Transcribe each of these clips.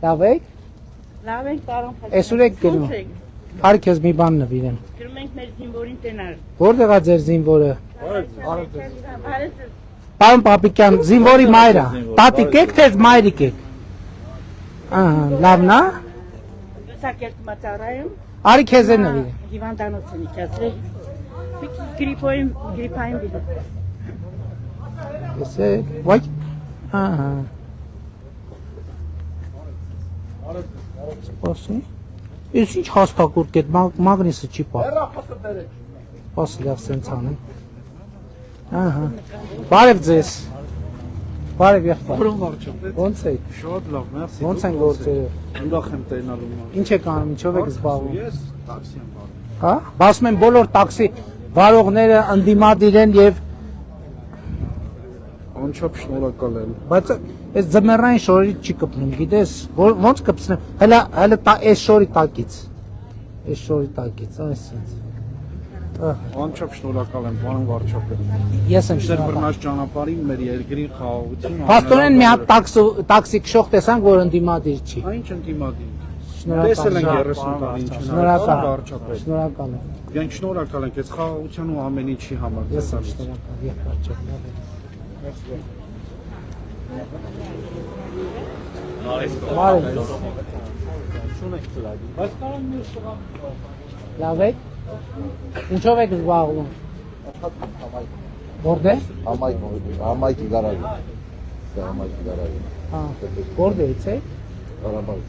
Լավ եք։ Լավ ենք, պարոն Խաչատրյան։ Այսօր եք գնում։ Արի քեզ մի բան նվիրեմ։ Գրում ենք մեր զինվորին տենալ։ Որտեղ է ձեր զինվորը։ Պարոն Պապիկյան, զինվորի մայր է։ Տատիկ եք թե մայրիկ եք։ Ահա, լավն է։ Սակերտ մածարայում։ Արի քեզ է նվիրեմ։ Հիվանդանոց են իջացրել։ Գրիպային բիլը։ Տեսեք, ոյ։ Ահա։ Սպասի։ Ես ինչ հաստակուրդ կետ մագնիսը չի պա։ Սպասի լավ սենց անեմ։ Ահա։ Բարև ձեզ։ Բարև եղբայր։ Ոնց եք։ Շատ լավ, մերսի։ Ոնց են գործերը։ Ուրախ եմ տենալու։ Ինչ եք անում, ինչով եք զբաղվում։ Ես տաքսի եմ վարում։ Հա։ Բասում են բոլոր տաքսի վարողները ընդդիմադիր են եւ Անչափ շնորհակալ եմ։ բայց այս ձմեռային շորից չի կպնում, գիտես, ոնց կպցնեմ։ Հələ այս շորի տակից։ Այս շորի տակից, այսինքն։ Անչափ շնորհակալ եմ, պարոն վարչապետ։ Ես եմ Ձեր շնորհակալ։ բռնած ճանապարհին մեր երկրի խաղաղությունը։ Փաստորեն մի հատ տաքսի քշող տեսանք, որ ընդդիմադիր չի։ Ինչ ընդդիմադիր։ Շնորհակալ Տեսել ենք եմ։ 30 տարի ինչ Շնորհակալ։ վարչապետ։ Շնորհակալ եմ։ Մենք շնորհակալ ենք այս խաղաղության ու ամեն ինչի համար։ Ես եմ շնորհակալ, եղբայր։ Բարև։ Լավ եք։ Ինչով եք զբաղվում։ Որտե՞ղ։ Համայնքի գարաժը։ Համայնքի գարաժը։ Հա։ Որտեղից եք։ Ղարաբաղ։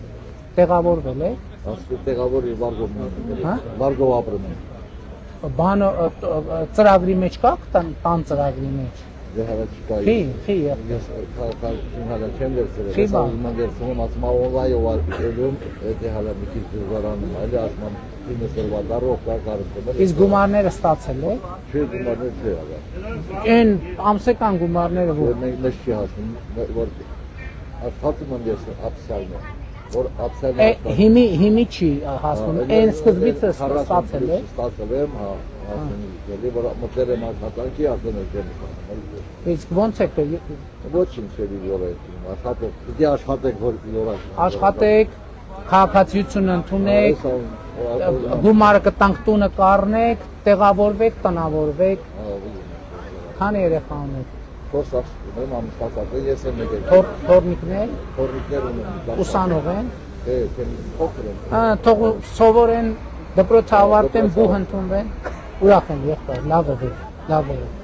Տեղավորվել եք։ Ասում տեղավոր Վարգով։ Հա։ Վարգով ապրում եմ։ Բանը ծրագրի մեջ կա, տան ծրագրի մեջ։ Դե հələ չկայի։ Խի։ Ես քաղաքացին հələ չեմ վերցրել։ Խի բան։ Ասում եմ վերցնում, ասում եմ օնլայն ելում, դե հələ մի քիչ դժվարանում, այլ ասում եմ ինձ դարով կարծում։ Իսկ գումարները ստացել եք։ Չէ, գումարներ չէ հələ։ Այն ամսական գումարները որ Մենք մեզ չի հասնում, որ աշխատում եմ ես ապսալն եմ, որ ապսալն հիմի չի հասնում, այն սկզբից ստացել եք։ Ստացել եմ, հա, ասում որ մտել եմ աշխատանքի, ասում եմ Իսկ ոնց եք ոչինչ չէ որ աշխատեք, պիտի աշխատեք որ լորակ։ աշխատեք, քաղաքացիություն ընդունեք, գումարը կտանք տունը կառնեք, տեղավորվեք, տնավորվեք։ Քանի երեխա ունեք։ Խոսած եմ ամուսնացած ես եմ եկել։ Թորնիկներ, Թորնիկներ ունեմ։ ուսանող են։ Դե, փոքր եմ։ Թող սովորեն, դպրոցը ավարտեն, բուհ ընդունվեն։ Ուրախ եմ եղբայր, լավ եղեք, լավ եղեք։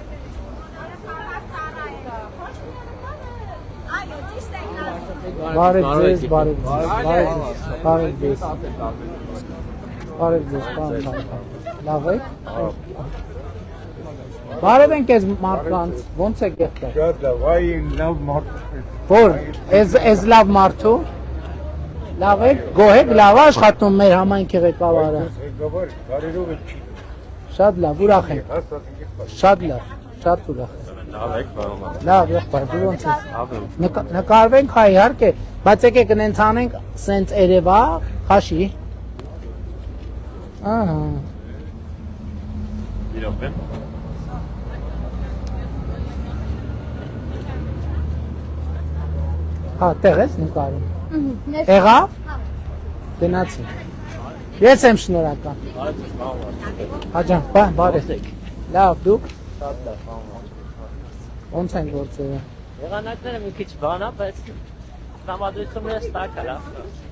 Բարև ձեզ, բարև ձեզ։ Լավ եք։ Բարև ենք ես մարդկանց, ոնց եք եղբայր։ Շատ լավ, այ լավ մարդ։ Որ, ես լավ մարդու։ Լավ եք, գոհ եք, լավ աշխատում մեր համայնքի ղեկավարը։ Ղեկավար, բարերով եք չի։ Շատ լավ, ուրախ եմ։ Շատ լավ, շատ ուրախ եմ։ Լավ եք, բարոն։ Լավ, եղբայր, դու ոնց ես։ Նկարվենք, հա իհարկե, բայց եկեք նենց անենք, սենց երևա, խաշի։ Ահա։ Իրոք եմ։ Հա, տեղ ես նկարում։ Եղավ։ Գնացի։ Ես եմ շնորհակալ։ Հաջան, բարև։ Լավ, դուք։ Ոնց են գործերը։ Եղանակները մի քիչ բան է, բայց տրամադրությունները ստակ է։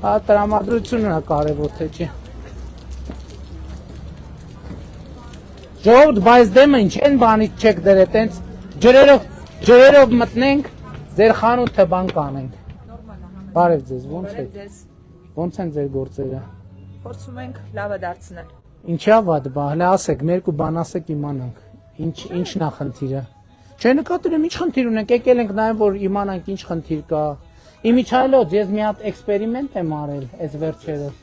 Հա, տրամադրությունն է կարևոր, թե չի։ Ժողովուրդ, բայց դեմը ինչ են բանից չեք դրել, տենց ջրերով մտնենք, ձեր խանութը բան կանենք։ Բարև ձեզ, ոնց են ձեր գործերը։ Փորձում ենք լավը դարձնել։ Ինչա վատ բա, հələ ասեք, մեր կու բան ասեք իմանանք։ Ինչն է խնդիրը։ Չէ, նկատում եմ, ինչ խնդիր ունենք, եկել ենք նայեմ, որ իմանանք ինչ խնդիր կա։ Իմիջայլոց ես մի հատ էքսպերիմենտ եմ արել այս վերջերս,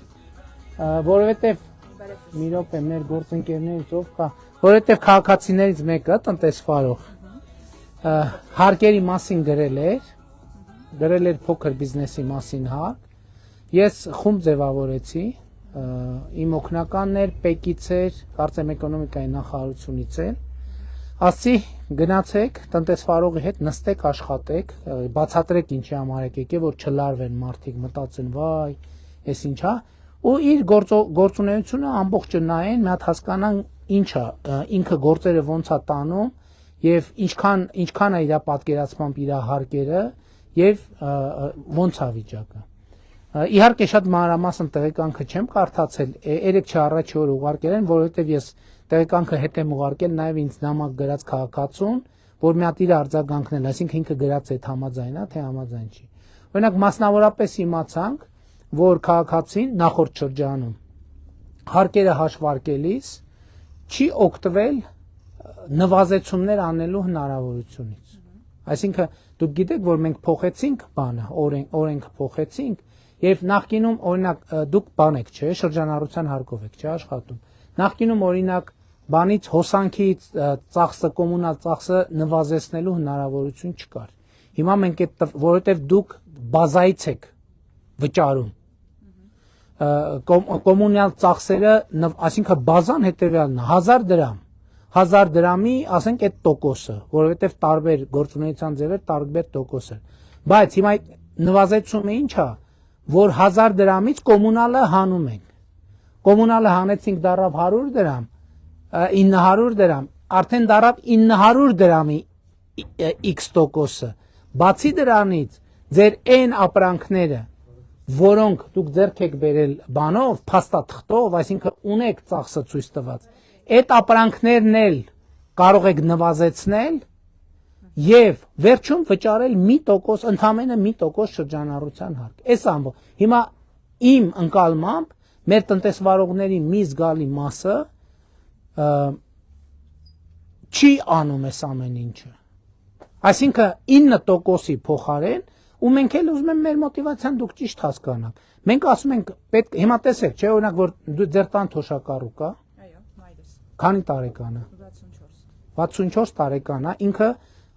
որովհետև մի րոպե մեր գործընկերներից ով կա, որովհետև քաղաքացիներից մեկը տնտեսվարող հարկերի մասին գրել էր փոքր բիզնեսի մասին հարկ։ Ես խումբ ձևավորեցի, իմ օգնականներ Պեկից էր, կարծեմ էկոնոմիկայի նախարարությունից էր։ Ասի գնացեք տնտեսվարողի հետ նստեք աշխատեք, բացատրեք ինչի համար եկեք, որ չլարվեն մարդիկ, մտածեն վայ, էս ինչա, ու իր գործունեությունը ամբողջը նայեն, մի հատ հասկանան ինչա, ինքը գործերը ոնց է տանում եւ ինչքան է իր պատկերացմամբ իր հարկերը եւ ոնց է վիճակը։ Իհարկե շատ մանրամասն տեղեկանքը չեմ կարդացել, 3 առաջի օր ուղարկել են, որովհետեւ ես տեղեկանքը հետ եմ ուղարկել նաեւ ինձ նամակ գրած քաղաքացուն, որ մի հատ իր արձագանքն էլ, այսինքն ինքը գրած է համաձայն է, թե համաձայն չի։ Օրինակ մասնավորապես իմացանք, որ քաղաքացին նախորդ շրջանում հարկերը հաշվարկելիս չի օգտվել նվազեցումներ անելու հնարավորությունից։ Այսինքն դուք գիտեք, որ մենք փոխեցինք բանը, օրենքը փոխեցինք եւ նախկինում օրինակ դուք բան եք, չէ, շրջանառության հարկով եք, չէ, աշխատում։ Նախկինում օրինակ բանից հոսանքից ծախսը կոմունալ ծախսը նվազեցնելու հնարավորություն չկար։ Հիմա մենք այդ որովհետեւ դուք բազայից եք վճարում կոմունալ ծախսերը, այսինքն բազան հետեւյալն է 1000 դրամի, ասենք այդ տոկոսը, որովհետև տարբեր գործունեության ձևեր տարբեր տոկոս է։ Բայց հիմա նվազեցումը ինչ է, որ 1000 դրամից կոմունալը հանում ենք։ Կոմունալը հանեցինք դառավ 100 դրամ, 900 դրամ, արդեն դառավ 900 դրամի X տոկոսը։ Բացի դրանից ձեր այն ապրանքները, որոնք դուք ձեռք եք բերել բանով, փաստաթղթով, այսինքն ունեք ծախսը ցույց տված, այդ ապրանքներն էլ կարող եք նվազեցնել եւ վերջում վճարել 1%, ընդամենը 1% շրջանառության հարկ։ Այս ամբողջ։ Հիմա իմ ընկալմամբ մեր տնտեսվարողների մի զգալի մասը չի անում այս ամեն ինչը։ Այսինքն 9%-ի փոխարեն ու մենք էլ ուզում ենք մեր մոտիվացիան դուք ճիշտ հասկանաք։ Մենք ասում ենք պետք հիմա տեսեք, չէ, օրինակ որ ձեր տան թոշակառու կա։ Այո, մայրս։ Քանի տարեկան է։ 64 տարեկան է, ինքը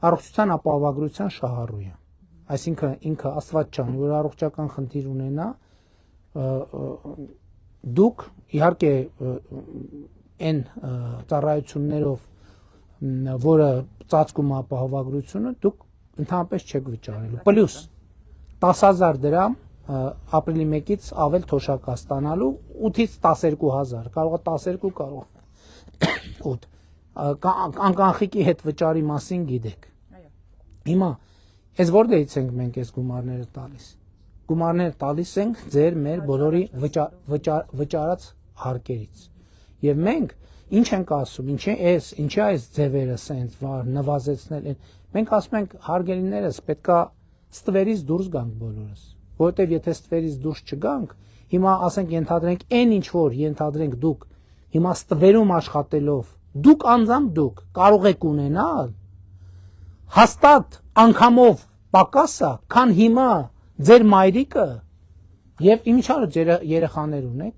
առողջության ապահովագրության շահառու է։ Այսինքն ինքը Աստված չանի, որ առողջական խնդիր ունենա, դուք իհարկե այն ծառայություններով, որը ծածկում է ապահովագրությունը, դուք ընդհանրապես չեք վճարելու։ Պլյուս 10000 դրամ ապրիլի 1-ից ավել թոշակա ստանալու 8-ից 12000, կարող է 12, կարող է 8։ Անկախիկի հետ վճարի մասին գիտեք։ Հիմա այս որտեղից ենք մենք այս գումարները տալիս։ Գումարները տալիս ենք ձեր մեր բոլորի վճարած հարկերից։ Եվ մենք ինչ ենք ասում, ինչի այս ձևերը սենց վար նվազեցնել են։ Մենք ասում ենք հարգելիներս պետքա ստվերից դուրս գանք բոլորս, որովհետև եթե ստվերից դուրս չգանք, հիմա ասենք ենթադրենք այն ինչ որ ենթադրենք դուք հիմա ստվերում աշխատելով, դուք անձամբ դուք կարող եք ունենալ հաստատ անգամով պակասը, քան հիմա ձեր մայրիկը եւ իմիջիայլոց ձեր երեխաներ ունեք,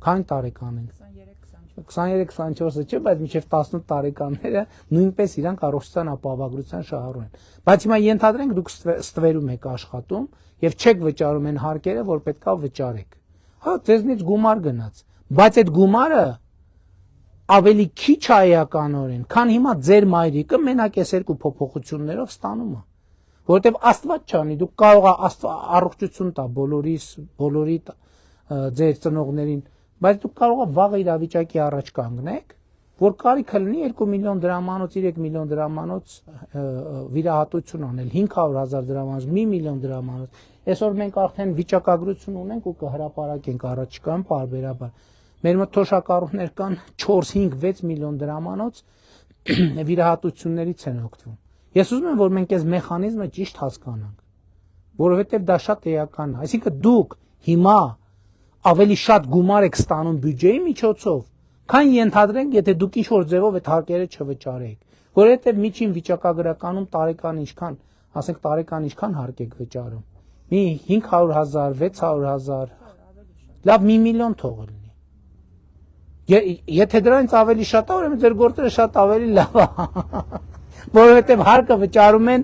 քանի տարեկան են։ 23-24-ը չէ, բայց մինչև 18 տարեկանները նույնպես իրանք առողջության ապահովագրության շահառու են։ Բայց հիմա ենթադրենք դուք ստվերում եք աշխատում եւ չեք վճարում այն հարկերը, որ պետքա վճարեք։ Հա, ձեզնից գումար գնաց, բայց այդ գումարը ավելի քիչ է էականորեն, քան հիմա ձեր մայրիկը մենակ այս երկու փոփոխություններով ստանում է։ Որովհետեւ Աստված չանի, դուք կարող եք առողջություն տա բոլորի ձեր ծնողներին, բայց դուք կարող եք վաղ իրավիճակի առաջ կանգնեք, որ կարիքը լինի 2 միլիոն դրամանոց, 3 միլիոն դրամանոց վիրահատություն անել, 500,000 դրամանոց, 1 միլիոն դրամանոց։ Այսօր մենք արդեն վիճակագրություն ունենք ու կհրապարակենք առաջիկայում պարբերաբար։ Մեր մոտ թոշակառուներ կան 4, 5, 6 միլիոն դրամանոց վիրահատություններից են օգտվում։ Ես ուզում եմ, որ մենք այս մեխանիզմը ճիշտ հասկանանք, որովհետև դա շատ էական է։ Այսինքն դուք հիմա ավելի շատ գումար եք ստանում բյուջեի միջոցով, քան ենթադրենք, եթե դուք ինչ-որ ձևով այդ հարկերը չվճարեք, որովհետև միջին վիճակագրականում տարեկան ինչքան, ասենք տարեկան ինչքան հարկ եք վճարում։ Մի 500,000, 600,000, լավ 1 միլիոն թող լինի։ Եթե դրանից ավելի շատ է, ուրեմն ձեր գործերը շատ ավելի լավ է, որովհետև հարկը վճարում են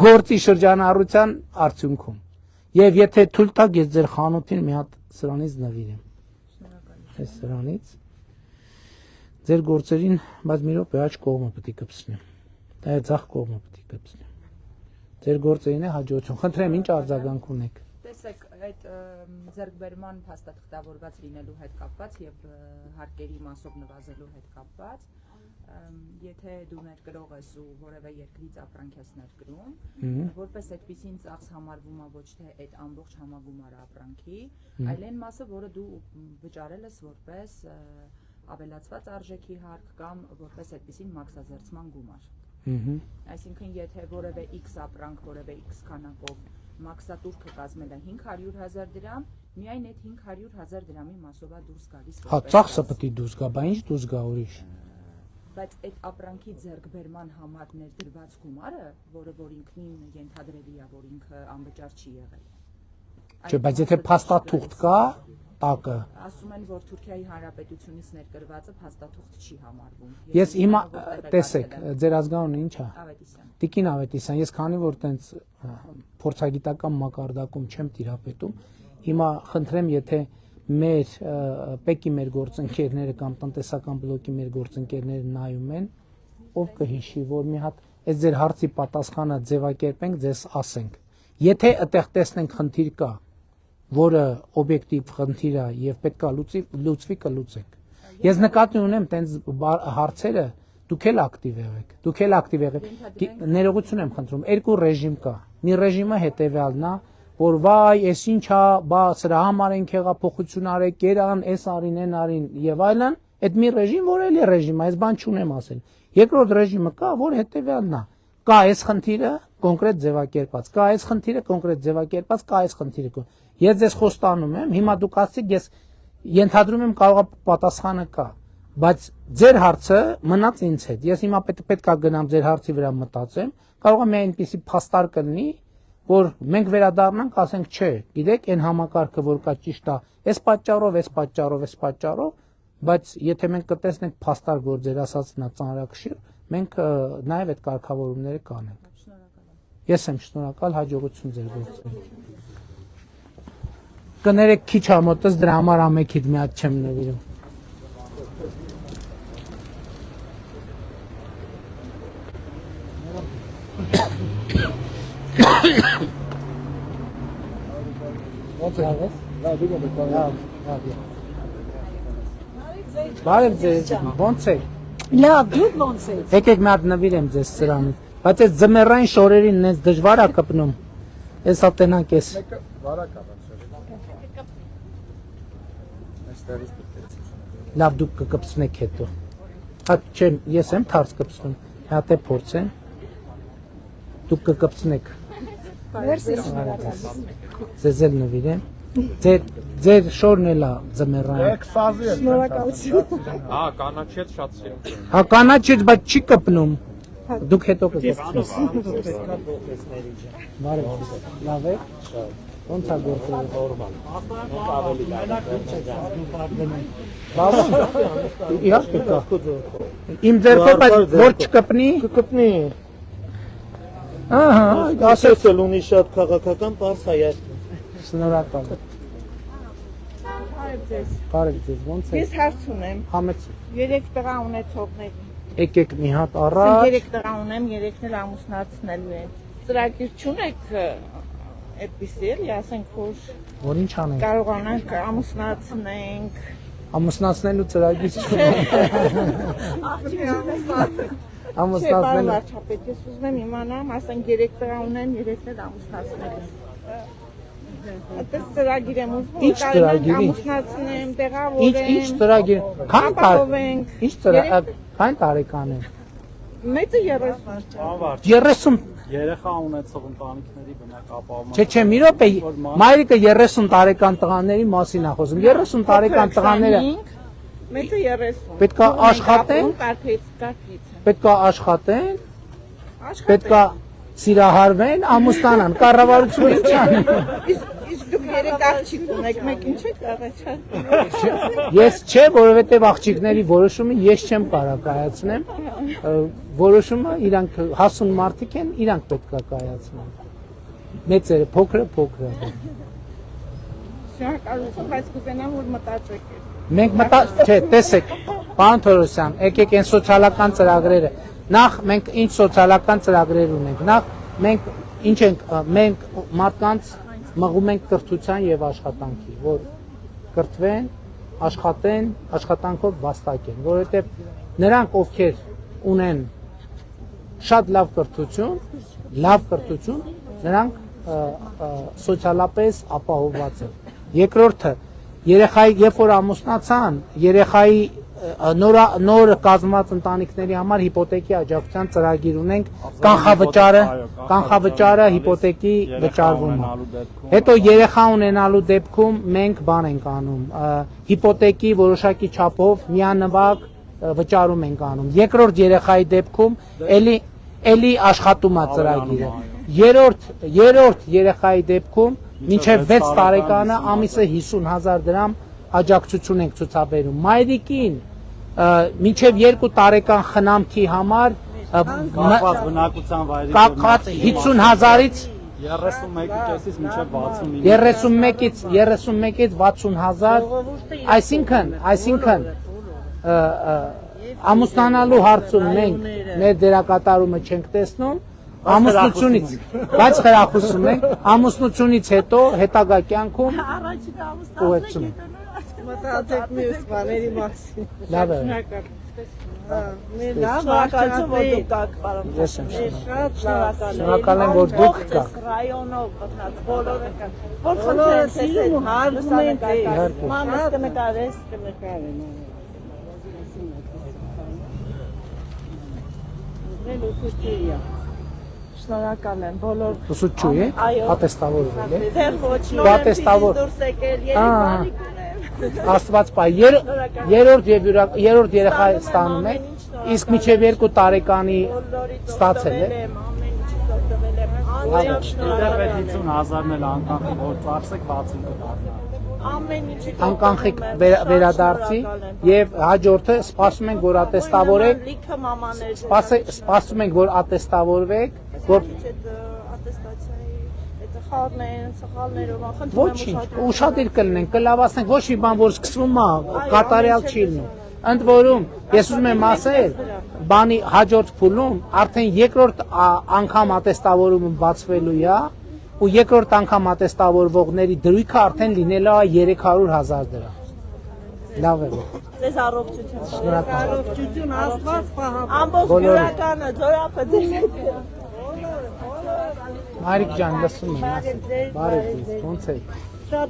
գործի շրջանառության արդյունքում։ Եվ եթե թույլ տաք, ես ձեր խանութին մի հատ սրանից նվիրեմ։ այս սրանից։ Ձեր գործերին, բայց մի րոպե աջ կողմը պետք է կպցնեմ։ Դա ձախ կողմը պետք է կպցնեմ։ Ձեր գործերին է հաջողություն։ Խնդրեմ, ինչ արձագանք ունեք։ Տեսեք, այդ ձեռքբերման փաստաթղթավորված լինելու հետ կապված եւ հարկերի մասով նվազելու հետ կապված, եթե դու ներկրող ես ու որևէ երկրից ապրանք ես ներկրում, որպես այդպեսին ծախս համարվում է ոչ թե այդ ամբողջ համագումարը ապրանքի, այլ այն մասը, որը դու վճարել ես որպես ավելացված արժեքի հարկ կամ որպես այդպեսին մաքսազերծման գումար։ Այսինքն, եթե որևէ X ապրանք, որևէ X քանակով մաքսատուրքը կազմել է 500,000 դրամ, միայն այդ 500,000 դրամի մասով է դուրս գալիս։ Հա, ծախսը պետք է դուրս գա, բայց ինչ դուրս գա ուրիշ։ Բայց այդ ապրանքի ձեռքբերման համար ներդրված գումարը, որը որ ինքնին ենթադրելի է, որ ինքը անվճար չի եղել։ Չէ, բայց եթե փաստաթուղթ կա, տակը։ Ասում են, որ Թուրքիայի Հանրապետությունից ներկրվածը փաստաթուղթ չի համարվում։ Ես հիմա տեսեք, ձեր ազգանունը ի՞նչ է։ Ավետիսյան։ Տիկին Ավետիսյան, ես քանի որ տենց փորձագիտական մակարդակում չեմ տիրապետում, հիմա խնդրեմ, եթե մեր պեկի մեր գործընկերները կամ տնտեսական բլոկի մեր գործընկերները նայում են, ով կհիշի, որ մի հատ այս ձեր հարցի պատասխանը ձևակերպենք, ձեզ ասենք։ Եթե այդտեղ տեսնենք խնդիր կա, որը օբյեկտիվ խնդիր է եւ պետքա լուծվի կլուծենք։ Ես նկատի ունեմ տենց հարցերը դուք էլ ակտիվ եղեք։ Դուք էլ ակտիվ եղեք։ Ներողություն եմ խնդրում, երկու ռեժիմ կա։ Մի ռեժիմը հետեւյալն է, որ վայ, էս ինչ է, բա սրա համար ենք հեղափոխություն արեք, երան, էս արին, են արին եւ այլն, այդ մի ռեժիմ, որ էլի ռեժիմ է, այս բան չունեմ ասել։ Երկրորդ ռեժիմը կա, որ հետեւյալն է։ Կա այս խնդիրը կոնկրետ ձևակերպած, կա այս խնդիրը կոնկրետ ձևակերպած, կա այս խնդիրը։ Ես ձեզ խոստանում եմ, հիմա դուք ասեք, ես ենթադրում եմ կարող է պատասխանը կա, բայց ձեր հարցը մնաց ինձ հետ։ Ես հիմա պետքա գնամ ձեր հարցի վրա մտածեմ, կարող է մի այնպիսի փաստար կլինի, որ մենք վերադառնանք, ասենք, չէ, գիտեք, այն համակարգը, որ կա ճիշտ է, այս պատճառով, այս պատճառով, այս պատճառով, բայց եթե մենք կտեսնենք փաստար, որ ձեր ասածն է ծանրակշիռ, մենք նաև այդ կարգավորումները կանենք։ Ես եմ շնորհակալ, հաջողություն ձեր գործին։ Կներեք քիչ ամոթս, դրա համար ամեքիդ մի հատ չեմ նվիրում։ Ո՞նց է։ Լավ, դու գոհ ես։ Բարև ձեզ, ո՞նց է։ Լավ, դուք ո՞նց եք։ Եկեք մի հատ նվիրեմ ձեզ սրանից։ Բայց այս ձմեռային շորերին նենց դժվար է կպնում։ Էսա տենակ էս։ Լավ, դուք կկպցնեք հետո։ Հա, չէ, ես եմ թարս կպցնում։ Հատ է փորձեն։ Դուք կկպցնեք։ Ձեզ էլ նվիրեմ։ Ձեր շորն էլ է ձմեռային։ Շնորհակալություն։ Հա, կանաչից շատ սիրում։ Հա, կանաչից, բայց չի կպնում։ Դուք հետո կկպցնեք։ Բարև, լավ է։ Ոնց է գործը։ Բավական։ Իհարկե կա։ Իմ ձեռքով բայց որ չկպնի։ Կկպնի։ Ահա, ասես Ասել ունի շատ քաղաքական պարս հայացք։ շնորհակալ։ Բարև ձեզ, ոնց է։ Ես հարց ունեմ։ Համեց 3 տղա ունեցողներ։ եկեք մի հատ առաջ։ 3 տղա ունեմ, 3-ն էլ ամուսնացնելու են։ Ծրագիր չունեք այդպիսի էլի, ասենք որ Որ ինչ անենք։ կարողանանք ամուսնացնենք։ Ամուսնացնելու ծրագիր չունենք։ Ամուսնացնելու։ Վարչապետ, ես ուզում եմ իմանամ, ասենք 3 տղա ունեմ, 3-ն էլ ամուսնացնելու։ Այդպես ծրագիր եմ ուզում, Ինչ ծրագիրի։ ամուսնացնեմ, տեղավորեմ։ Ինչ ծրագիր։ Քանի ապահովենք։ Ինչ ծրագիր։ Քանի տարեկան է։ Մեծը 30։ 30 Երեխա ունեցող ընտանիքների բնակ ապահովում։ Չէ, մի րոպե, մայրիկը 30 տարեկան տղաների մասին է խոսում։ 30 տարեկան տղաները Մեծը 30։ պետքա աշխատեն, պետքա աշխատեն, պետքա սիրահարվեն, ամուսնանան, կառավարությունը ինչ անի։ Իսկ դուք 3 աղջիկ ունեք, մեկին չեք առաջարկել։ Ես չէ, որովհետև աղջիկների որոշումը ես չեմ կարող կայացնեմ։ Որոշումը իրանք հասուն մարդիկ են, իրանք պետք է կայացնեն։ Մեծերը, փոքրը։ Շնորհակալություն, բայց կուզենամ որ մտածեք։ Մենք չէ, տեսեք, պարոն Թորոսյան, եկեք այն սոցիալական ծրագրերը։ Նախ մենք ինչ սոցիալական ծրագրեր ունենք։ Նախ մենք ինչ ենք, մենք մարդկանց մղում ենք կրթության եւ աշխատանքի, որ կրթվեն, աշխատեն, աշխատանքով վաստակեն, որովհետեւ նրանք ովքեր ունեն շատ լավ կրթություն, նրանք սոցիալապես ապահովված են։ Երկրորդը, երեխայի, երբ որ ամուսնացան, երեխայի նոր կազմված ընտանիքների համար հիպոթեկի աջակցության ծրագիր ունենք, կանխավճարը հիպոթեկի վճարվում է։ Հետո երեխա ունենալու դեպքում մենք բան ենք անում, հիպոթեկի որոշակի չափով միանվագ վճարում ենք անում։ Երկրորդ երեխայի դեպքում էլի աշխատում է ծրագիրը։ Երրորդ երեխայի դեպքում մինչև 6 տարեկանը ամիսը 50,000 դրամ աջակցություն ենք ցուցաբերում։ Մայրիկին մինչև 2 տարեկան խնամքի համար կապված բնակության վայրի 50,000-ից 31.5-ից մինչև 31-ից 60,000, այսինքն ամուսնանալու հարցում մենք մեր դերակատարումը չենք տեսնում, ամուսնությունից, բայց խրախուսում ենք, ամուսնությունից հետո հետագա կյանքում ուղեկցում ենք։ Մտածեք մյուս բաների մասին։ Լավ է։ Շնորհակալություն որ դուք կաք, պարոն։ Ես եմ Շնորհակալ եմ, որ դուք կաք։ Ռայոնով մտնած բոլորը կան։ Որ խնդրեմ, հարցնենք, մամաս կնկարես, կնկարեմ։ Շնորհակալ եմ բոլոր Ուսուցչուի է, ատեստավորվել է։ դեռ ոչ Ատեստավոր։ դուրս եկել երեք Աստված պայ, երրորդ երեխա ստանում է, իսկ մինչև 2 տարեկանի ստացել է։ Դե 50,000-ն էլ անկանխիկ որ ծախսեք բացին կդառնա։ ամեն ինչի Անկանխիկ վերադարձի եւ հաջորդը սպասում ենք որ ատեստավորեք, լիքը մամաներ սպասում ենք որ ատեստավորվեք, որ ատեստացիայի այդ խաղներն, սխալներով խնդրում եմ ոչինչ, ուշադիր կլինենք, կլավացնենք, ոչ մի բան որ սկսվում է, կատարյալ չի լինում։ Ընդ որում, ես ուզում եմ ասել, բանի հաջորդ փուլում արդեն երկրորդ անգամ ատեստավորումը բացվելու է, ու երկրորդ անգամ ատեստավորվողների դրույքը արդեն լինելու է 300,000 դրամ։ Լավ է։ ձեզ առողջություն։ Շնորհակալ։ Առողջություն, Աստված պահապան։ Ամբողջ բյուրականը, ձորապը ձեզ։ Մարիկ ջան, լսում եմ։ Բարև ձեզ, ո՞նց եք։ Շատ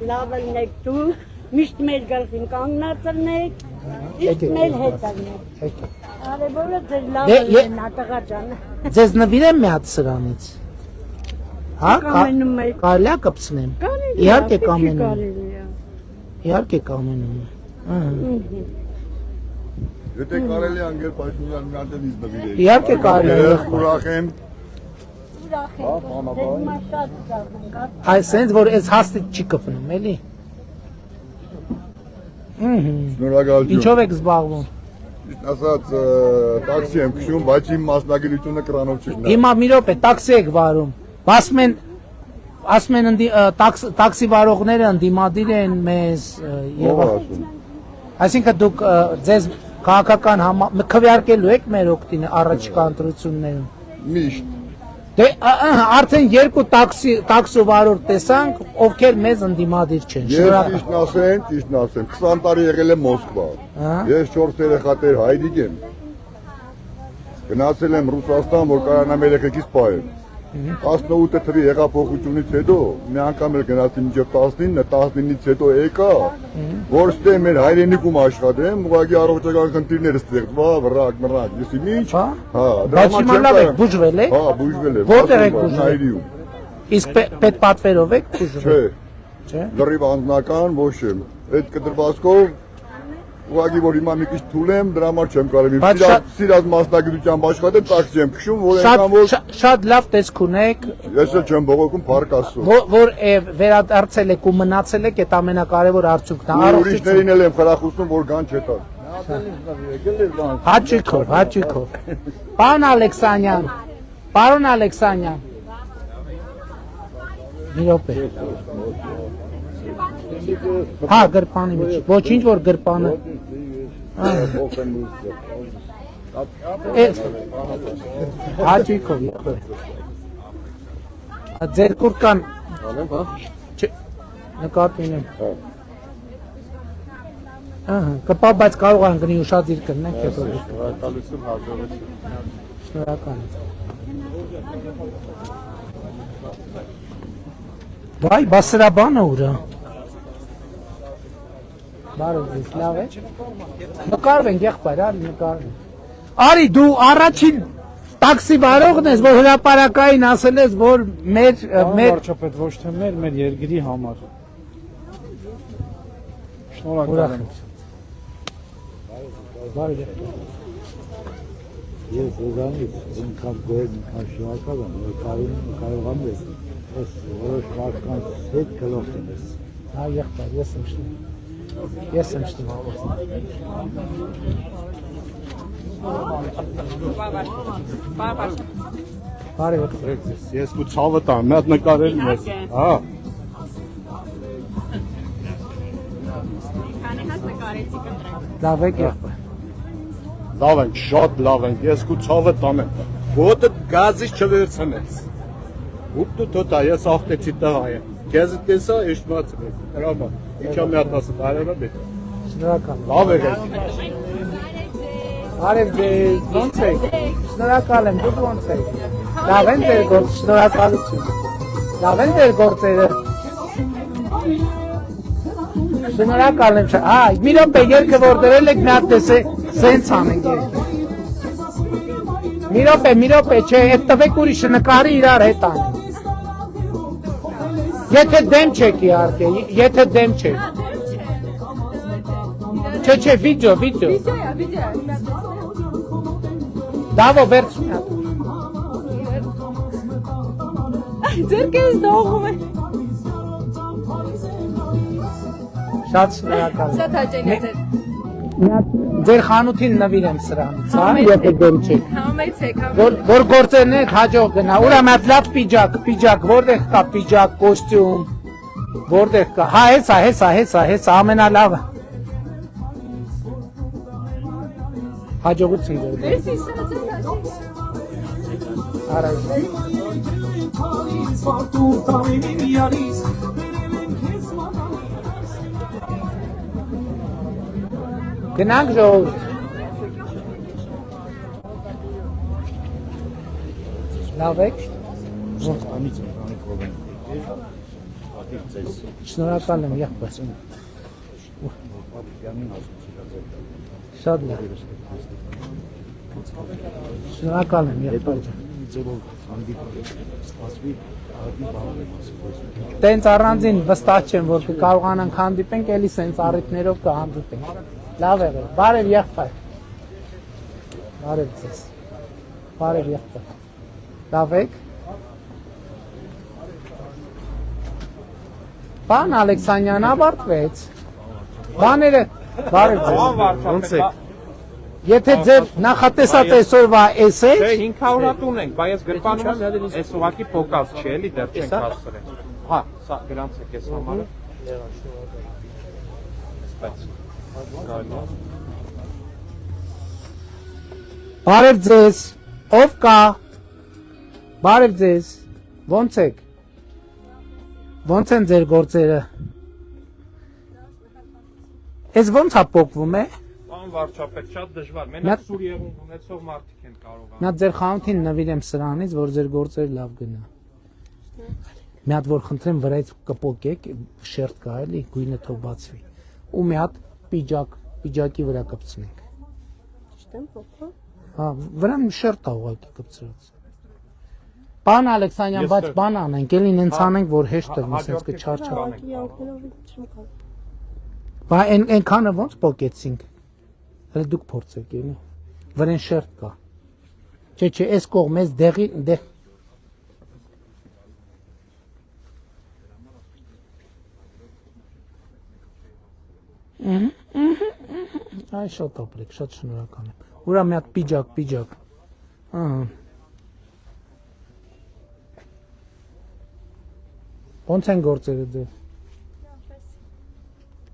լավ եք դու, միշտ մեր գլխին կանգնած ելնեք, իսկ մեր հետ ելնեք։ Արևորը ձեր լավ ելնա, տղա ջան։ Ձեզ նվիրեմ մի հատ սրանից։ Հա, Կամենում եք։ կարելի է կպցնեմ։ Իհարկե կամենում։ Իհարկե կամենում։ Եթե կարելի է անգել Պաշտոնյան մի հատ ինձ նվիրեք։ Իհարկե կարելի է։ Ուրախ եմ։ Այս sense որ այս հաստիճ չի կպնում, էլի։ Շնորհակալություն։ Ինչով եք զբաղվում։ Ճիշտ ասած, տաքսի եմ քշում, բայց իմ մասնագիտությունը կրանով չի գնա։ Հիմա մի րոպե տաքսի եք վարում։ Ասում են տաքսի վարողները ընդդիմադիր են մեզ եւ այսինքն դուք ձեզ քաղաքական քվեարկելու եք մեր օգտին առաջիկա ընտրություններում։ Միշտ։ Դե արդեն 2 տաքսի վարորդ տեսանք, ովքեր մեզ ընդդիմադիր չեն։ Ես ճիշտն ասեմ, 20 տարի եղել եմ Մոսկվա։ Ես 4 երեխաներ հայրիկ եմ։ Գնացել եմ Ռուսաստան, որ կարողանամ երեխեքից պահել։ 18 թվականի հեղափոխությունից հետո մի անգամ էլ գնացի մինչև 19-ից հետո եկա, որ ստե մեր հայրենիքում աշխատեմ, ուղղակի առողջական խնդիրներ ստեղծվա, վրակ, եսի ինչ, բայց հիմա լավ եք բուժվել եք։ Հա, բուժվել եմ։ Որտեղ եք բուժվել։ Հայրիում։ Իսկ պետպատվերով եք բուժվել։ Չէ։ Լրիվ անձնական ոչ եմ։ Այդ կտրվածքով ուղղակի որ հիմա մի քիչ թուլեմ, դրա համար չեմ կարելի։ Սիրած մասնագիտությամբ աշխատեմ, տաքսի եմ քշում, որ այնքան որ շատ լավ տեսք ունեք։ Ես էլ չեմ բողոքում, փառք Աստծո։ Որ վերադարձել եք ու մնացել եք, այդ ամենակարևոր արդյունքն է։ Ուրիշներին էլ եմ խրախուսում, որ գան չետան։ Հաճույքով։ Պարոն Ալեքսանյան։ Մի րոպե։ Հա, գրպանի մեջ։ Ոչինչ որ գրպանը։ Հաճույքով։ Ձեր կուրկան նկատի ունեմ։ Կպա, բայց կարող են գնի ուշադիր կրնենք հետո։ Շնորհակալություն, հաջողություն։ Շնորհակալ։ Վայ, բա սրա բանը ուրա։ Բարով ձեզ, լավ է։ Նկարվենք եղբայր, արի նկարվենք։ Արի դու առաջին տաքսի վարողն ես, որ հրապարակային ասել ես, որ մեր Վարչապետ ոչ թե մեր երկրի համար։ Շնորհակալ եմ։ Բարով Ես ուզանից ինքան գոհ ինքան շնորհակալ եմ, որ կարողանում ես այս որոշ մարդկանց հետ գլուխ դնես։ Հա, եղբայր, ես եմ շնորհ։ Ես եմ շնորհ։ Բարև Ես ու ցավը տամ, մի հատ նկարել ես։ Հա։ Լավ եք եղբայր։ Լավ ենք, շատ լավ ենք, ես ու ցավը տամ եմ։ Ոտը գազից չվերցնես։ Ուպտու տոտա, ես ախտեցի տղա եմ։ Քեզ տեսա, իշտմացել եմ։ Հրամա, իչա մի հատ ասել, այրենա բետ։ Շնորհակալ։ Լավ եք։ Բարև ձեզ, ո՞նց եք։ Շնորհակալ եմ, դուք ո՞նց եք։ Լավ են ձեր գործ, շնորհակալություն։ Լավ են ձեր գործերը։ Շնորհակալ եմ։ Ա, մի րոպե երկը որ դրել եք, մի հատ տեսե, սենց անենք երկը։ Մի րոպե, չէ, այդ տվեք ուրիշը նկարի իրար հետ անենք։ Եթե դեմ չեք իհարկե, եթե դեմ չեք։ Չէ, վիդեո։ Դավո, վերցնի հատ։ Ձեր կես դողում է։ Շատ շնորհակալ եմ։ Շատ հաճելի է ձեր։ Ձեր խանութին նվիրեմ սրանից, հա, եթե դեմ չեք։ Համեցեք, Որ գործերն եք հաջող գնա։ Ուրա մի հատ լավ պիջակ, որտեղ կա պիջակ, կոստյում, որտեղ կա։ Հա, հեսա, ամենալավը։ Հաջողություն ձեր։ Արայ։ Գնանք ժողովուրդ։ Լավ եք։ Շնորհակալ եմ եղբայր։ Շատ լավ։ Շնորհակալ եմ եղբայր։ Տենց առանձին վստահ չեմ, որ կարողանանք հանդիպենք, էլի սենց առիթներով կհանդիպենք։ Լավ եղել, բարև եղբայր։ Բարև ձեզ։ Բարև եղբայր։ Լավ եք։ Պարոն Ալեքսանյան, ավարտվեց։ Բաները, բարև ձեզ։ Ոնց է։ Եթե ձեր նախատեսած այսօրվա էս է։ Չէ, 500 հատ ունենք, բայց ես գրպանում եմ, այս ուղակի փոկած չէ, էլի դեռ չենք հասցրել։ Հա, սա գրանց է քեզ համարը։ Բարև ձեզ, ով կա, բարև ձեզ, ոնց եք, ոնց են ձեր գործերը, ես ոնց հապոկվում է, Պարոն վարչապետ, շատ դժվար, մենակ սուր եղունգ ունեցող մարդիկ են կարողանում։ նա ձեր խանութին նվիրեմ սրանից, որ ձեր գործերը լավ գնա, մի հատ որ խնդրեմ վրայից կպոկեք, շերտ կա էլի, գույնը թող բացվի, ու մի հատ պիջակի վրա կպցնենք, հա, վրան շերտ աղուակի կպցրած, պան Ալեքսանյան, բայց բան անենք, էլի նենց անենք, որ հեշտ տրվի, սենց կչարչա, բա ենքանը ոնց պոկեցինք, հələ դուք փորձեք էլի, վրեն շերտ կա, չէ, այս կողմ, այս դեղի, Այ շատ ապրեք, շատ շնորհակալ եմ, ուրա մի հատ պիջակ, ոնց են գործերը ձեր,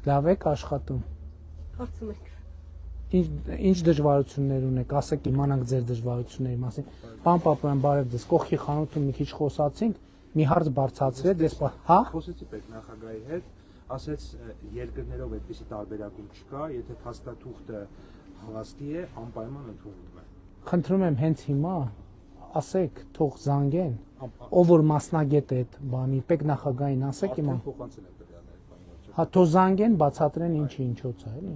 Լավ եք աշխատում։ Հարցում եք։ Ինչ դժվարություններ ունեք, ասեք իմանանք ձեր դժվարությունների մասին։ Պարոն Պապոյան, բարև ձեզ։ Կողքի խանութում մի քիչ խոսացինք, մի հարց բարձրացրեց, ես հա։ Խոսեցի պետնախագահի հետ, ասեց երկրներով այդպիսի տարբերակում չկա, եթե փաստաթուղթը հավաստի է, անպայման ընդունվում է։ Խնդրում եմ հենց հիմա ասեք, թող զանգեն, ով որ մասնագետ է այդ բանի, պետնախագահին ասեք հիմա։ Հա թող զանգեն, բացատրեն ինչի ինչոց է, էլի,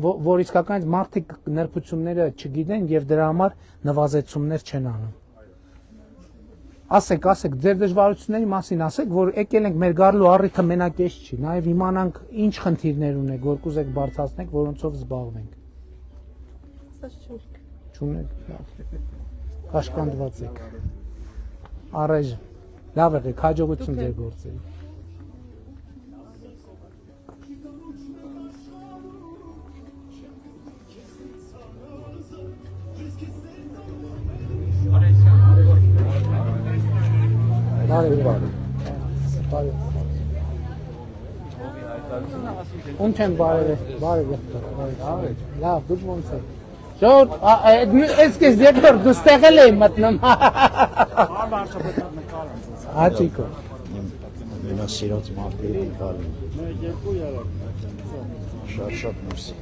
որ իսկականից մարդիկ նրբությունները չգիտեն եւ դրա համար նվազեցումներ չեն անում։ Ասեք, ձեր դժվարությունների մասին ասեք, որ եկել ենք մեր գարլու առիթը մենակ էս չի, նաեւ իմանանք ինչ խնդիրներ ունեք, որ կուզեք բարձրացնեք, որոնցով զբաղվենք։ Չունեք, լավ։ Կաշկանդված եք։ Առայժմ լավ եղեք, հաջողություն ձեր գործերի։ Ոնց են բարև։ Լավ, դուք ոնց եք։ Ժողովուրդ, այս դեպքում դու ստեղել ես մտնում։ Հաճիկո։ Մենա սիրած մարդերի նկարում։ Շատ մերսի։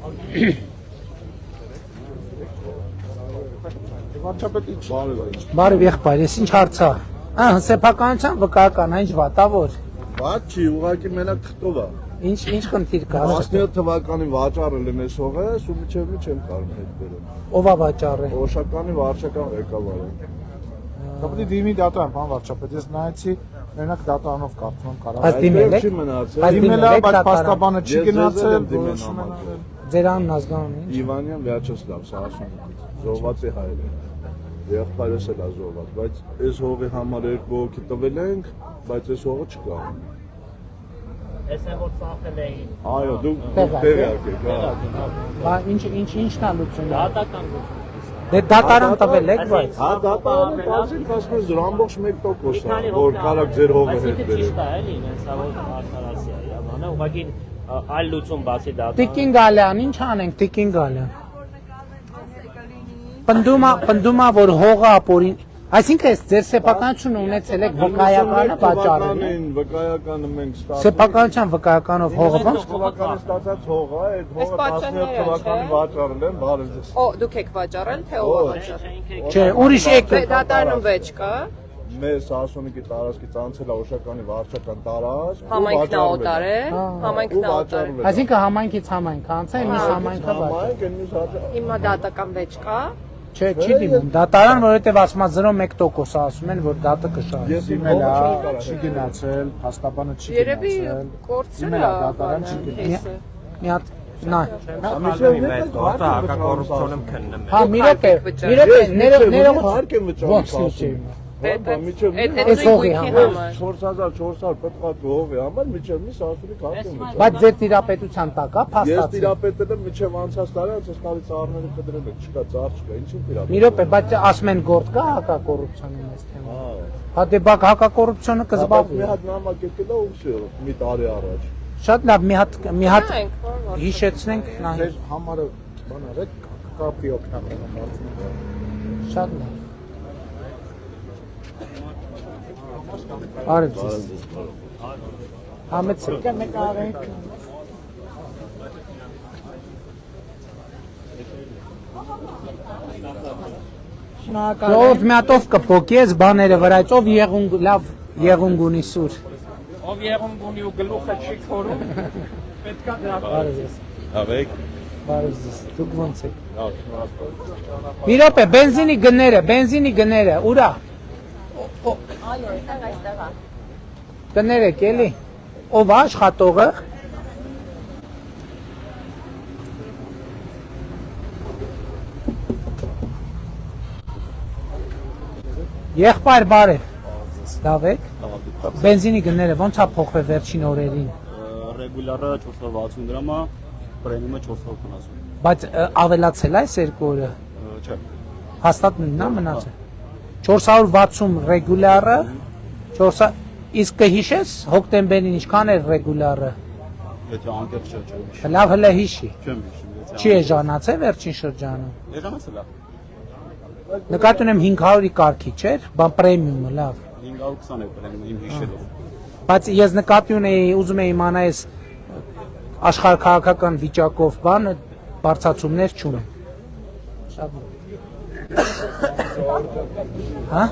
Բարև եղբայր, ես ինչ հարց է։ Սեփականության վկայական, ինչ վատավոր։ Բաց չի, ուղղակի մենակ թղթով է։ Ինչ խնդիր կա։ 17 թվականին վաճառել եմ այս հողը, ու միջև չեմ կարող հետ բերել։ Ով է վաճառել։ Օշականի վարչական ղեկավարը։ Դա պետք է դիմի դատարան, բան վարչապետ, ես նայեցի, մենակ դատարանով կարծում եմ կարող։ Բայց դիմել եք։ Դիմել է, բայց փաստաբանը չի գնացել, որոշում են արել։ Ձեր անունն ազգանունն ինչ։ Իվանյան Վյաչեսլավ, Սահաշուն, զոհված է հայր է։ Եղբայրս էլ է զոհված, բայց այս հողի համար երկու հոգի տվել ենք, բայց այս հողը չկա։ Ես եմ որ ծախել էին։ Այո, դուք տեղյակ եք, հա։ Բա ինչն է լուծումը։ Դատական լուծում։ Դե դատարան տվել եք, բայց։ Հա, դատարանը կազմի, ասում ես ամբողջ 1% է, որ կարակ ձեր հողը հետ բերել։ Ճիշտ է, էլի, ինձ հավոտ արդարացի է, բանը, ուղղակի այլ լուծում բացի դատարան։ Տիկին Գալյան, ինչ անենք, Տիկին Գալյան։ Պնդումա, որ հողը ապորին, այսինքն ձեր սեփականությունը ունեցել եք վկայականը վաճառել։ Վկայականը մենք ստացել։ Սեփականության վկայականով հողը ո՞նց։ Թվականի ստացած հողը, այդ հողը 17 թվականին վաճառել են, բարև ձեզ։ Դուք եք վաճառել, թե ով է վաճառել։ Չէ, ուրիշ եք։ Դատարանում վեճ կա։ Մեր Սահաշունիկի տարածքից անցել է Օշականի վարչական տարածք։ Համայնքնաօտար է, համայնքնաօտար։ Այսինքն համայնքից համայնք անցել, մյուս համայնքը վաճառել։ Հիմա դատական վեճ կա։ Չէ, չի դիմում։ Դատարան, որովհետև ասում 0.1% ասում են, որ դատը կշահի։ Ես իմել է, չի գնացել, փաստաբանը չի Երևի գնացել։ կորցրել է դատարան չի գնացել։ Մի հատ նայ։ Հակակոռուպցիոն եմ քննում։ Հա, մի րոպե, ներողություն։ Հարկ եմ վճարում։ Այդ հողի համար 4400 պետք է հողի համար միջև մի Սահաշունիկ հարկ եմ վճարում։ Բայց ձեր տիրապետության տակ է Ես փաստացի։ տիրապետել եմ միջև անցած տարի, անցած տարի ծառները կդրել եք, չկա ծառ չկա, ինչին տիրապետել։ Մի րոպե, բայց ասում են գործ կա հակակոռուպցիոնի այս թեմա։ Հա դե բակ հակակոռուպցիոնը կզբաղվի։ Մի հատ նամակ եկել է ու всё, մի տարի առաջ։ Շատ լավ, մի հատ հիշեցնենք նայ։ Ձեր համարը բան արեք, կապի օգտականը հարցնեք։ Շատ լավ։ Բարև ձեզ։ Համեցեք։ Ով մի հատով կփոքի ես բաները վրայց, ով եղունգ, լավ եղունգ ունի սուր։ Ով եղունգ ունի ու գլուխը չի քորում, պետքա դրա։ Բարև ձեզ։ Ավեք։ Բարև ձեզ, դուք ոնց եք։ Մի րոպե, բենզինի գները, ուրա։ Այո, այստեղ է։ Կներեք էլի, ով է աշխատողը։ Եղբայր բարև։ Լավ եք։ Բենզինի գները ոնց է փոխվել վերջին օրերին։ Ռեգուլյարը 460 դրամ է, պրեմիումը 470։ Բայց ավելացել է այս երկու օրը։ Չէ։ Հաստատ նույնն է մնացել։ 460 ռեգուլյարը, 400 իսկ կհիշես հոկտեմբերին ինչքան էր ռեգուլյարը։ Եթե անկեղծ չէ։ Լավ հələ հիշի։ Չեմ հիշում։ Չի էժանացել վերջին շրջանում։ Էժանացել է։ Նկատի ունեմ 500-ի կարգի չէր, բան պրեմիումը լավ։ 520 է բերեմ իմ հիշելով։ Բայց ես նկատի ունեի, ուզում եի իմանալ ես աշխարհքաղաքական վիճակով բանը բարձրացումներ չունեն։ Հա?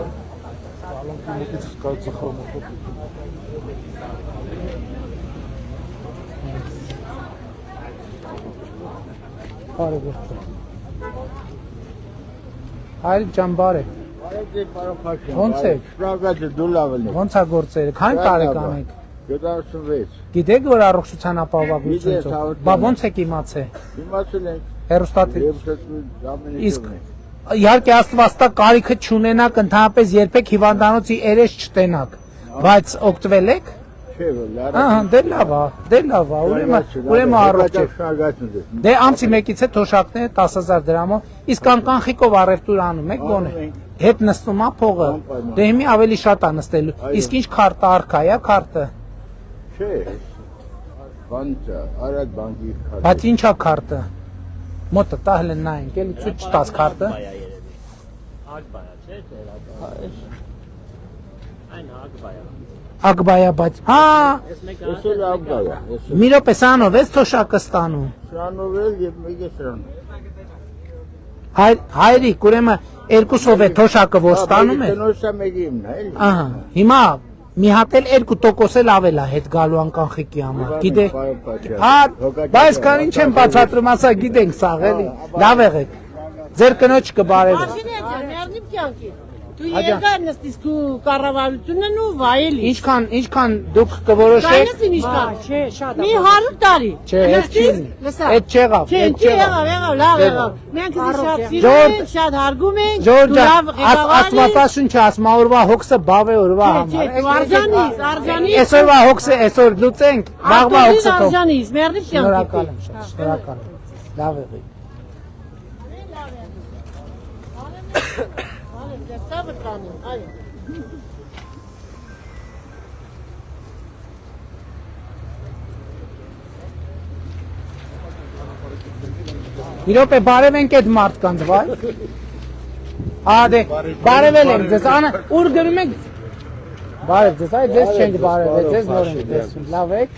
Բարև Հայր ջան բարև։ Ոնց եք։ Շնորհակալ դու լավ ես։ Ոնց է գործերը։ Քանի տարեկան եք։ 76։ Գիտեք որ առողջության ապահովագրությունից։ Բա ոնց եք իմացել։ Իմացել եք։ Հերոստատի։ Իսկ Իհարկե Աստվածտա կարիքը չունենաք ընդհանրապես երբեք հիվանդանոցի երես չտենաք, բայց օգտվել եք։ չէ, լավ։ Ահա, դե լավ է, ուրեմն առողջ եք։ Դե ամսի 1-ից է թոշակները 10000 դրամով, իսկ անկանխիկով առևտուր անում եք, գոնե։ Հետ նստում է փողը։ Դե հիմի ավելի շատ է նստելու։ Իսկ ինչ քարտը արքա է, քարտը։ Չէ։ Բանջա, արագ բանկի քարտը։ Բայց ինչա քարտը։ Մոտը տահել են նայենք, էլի ցույց չտաս քարտը։ Ագբայա, չէ՞, այն ագբայա։ Ագբայա, բայց հա, Ես էլ ագբայա։ մի րոպե սրանով ես թոշակը ստանում։ Սրանով էլ եւ մեկը սրանով։ Հայրիկ, ուրեմն երկուսով է թոշակը որ ստանում է։ Տնօրսա մեկի իմն է, էլի։ Ահա, հիմա մի հատ էլ 2% էլ ավել է հետ գալու անկանխիկի համար։ Գիտեք։ Հա, բայց կան ինչ եմ բացատրում, ասա գիտենք սա, էլի։ Լավ եղեք։ Ձեր կնոջ կբարևեք։ Դու երկար նստիս քու կառավարությունն ու վայելի։ Ինչքան դուք կորոշեք։ Դրանից ինչքան։ Չէ, շատ է։ Մի 100 տարի։ Չէ, այդ չեղավ, Չէ, եղավ, լավ եղավ։ Մենք քեզ շատ սիրում ենք, շատ հարգում ենք։ Ժորժ, Աստվածաշունչը ասում է օրվա հոգսը բավ է օրվա համար։ Չէ, արժանից։ Այսօրվա հոգսը այսօր լուծենք, վաղվա հոգսը թող։ Արժանից, մերդի կյանքի։ Շնորհակալ եմ շատ, շնորհակալ եմ։ Լավ եղեք։ Մի րոպե բարևենք այդ մարդկանց, վայ։ Ադե, բարևել եմ ձեզ, ուր գրում եք։ Բարև ձեզ, այ ձեզ չենք բարևել, ձեզ նոր ենք տեսնում, լավ եք։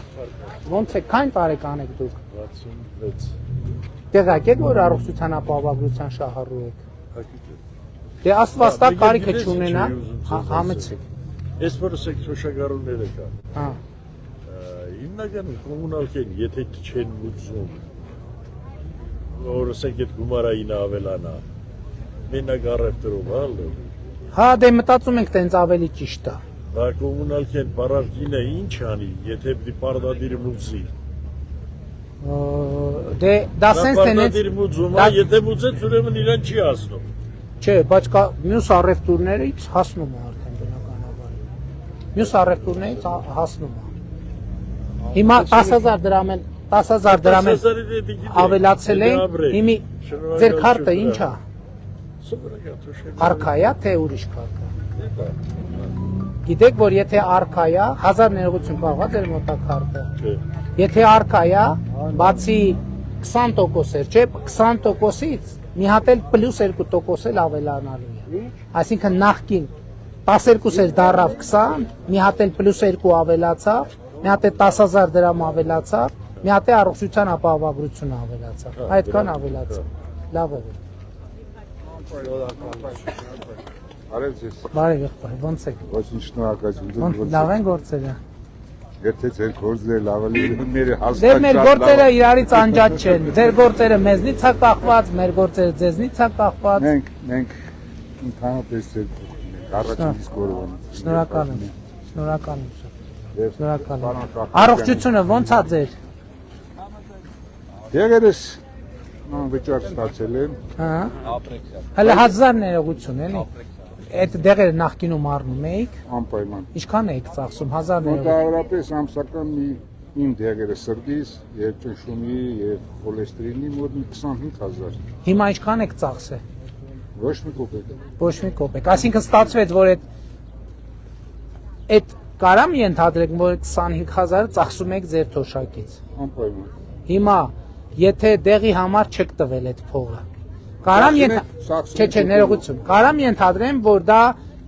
Ոնց եք, քանի տարեկան եք դուք։ 66։ Տեղակ եք, որ առողջության ապահովագրության շահառու եք։ Դե Աստվածտա կարիքը չունենա, համեցեք։ Ես որսեք թոշակառուները կա։ Հա։ Հիմնական կոմունալքեն, եթե չեն ուզում, որսեք այդ գումարային ավելանա, մենակ առևտրով, հա, դե մտածում ենք տենց ավելի ճիշտ է։ Դա կոմունալքեն պարարկինը ինչ անի, եթե պիտի պարդադիր մուծի։ Դե դա սենց տենեց։ Պարդադիր մուծում, եթե մուծեց, ուրեմն իրան չի ասնում։ Չէ, բայց մյուս առևտուրներից հասնում է արդեն բնականաբար։ Մյուս առևտուրներից հասնում է։ Հիմա 10000 դրամ են, 10000 դրամ են ավելացել են, հիմի ձեր քարտը ինչ է։ Արքա է, թե ուրիշ քարտը։ Գիտեք, որ եթե արքա է, 1000 ներողություն կարող է ձեր մոտա քարտը։ Եթե արքա է, բացի 20% էր, չէ, 20%-ից մի հատ էլ պլյուս 2% էլ ավելանալու է։ Այսինքն նախքին 12 էր դարավ 20, մի հատ էլ պլյուս 2 ավելացավ, մի հատ էլ 10000 դրամ ավելացավ, մի հատ էլ առողջության ապահովագրությունը ավելացավ։ Այդքան ավելացավ։ Լավ է։ Բարև ձեզ։ Բարև եղբայր, ոնց եք։ Ոչինչ շնորհակալություն։ Լավ են գործերը։ Եթե ձեր գործերը լավ են, մեր Դե հաստատ մեր գործերը իրարից անջատ չեն։ Ձեր գործերը մեզնից է կախված, մեր գործերը ձեզնից է կախված։ Մենք ընդհանրապես առաջին իսկ օրվանից։ Շնորհակալ եմ։ Շնորհակալ եմ շատ։ Շնորհակալ եմ։ Առողջությունը ոնց է ձեր։ Եղերս վիճակ ստացել եմ։ Հա։ Հələ 1000 ներողություն էլի։ Այդ դեղերը նախկինում առնում էիք։ Անպայման։ Ինչքան էիք ծախսում 1000 ներողություն։ Մոտավորապես ամսական իմ դեղերը սրտից, եւ ճնշումի, եւ խոլեստերինի մոտ 25000։ Հիմա ինչքան եք ծախսել։ Ոչ մի կոպեկ։ Ոչ մի կոպեկ։ Այսինքն ստացվեց, որ այդ կարամ ենթադրենք, որ 25000-ը ծախսում եք ձեր թոշակից։ Անպայման։ Հիմա եթե դեղի համար չեք տվել այդ փողը, կարամ չէ, ներողություն, կարամ ենթադրեմ, որ դա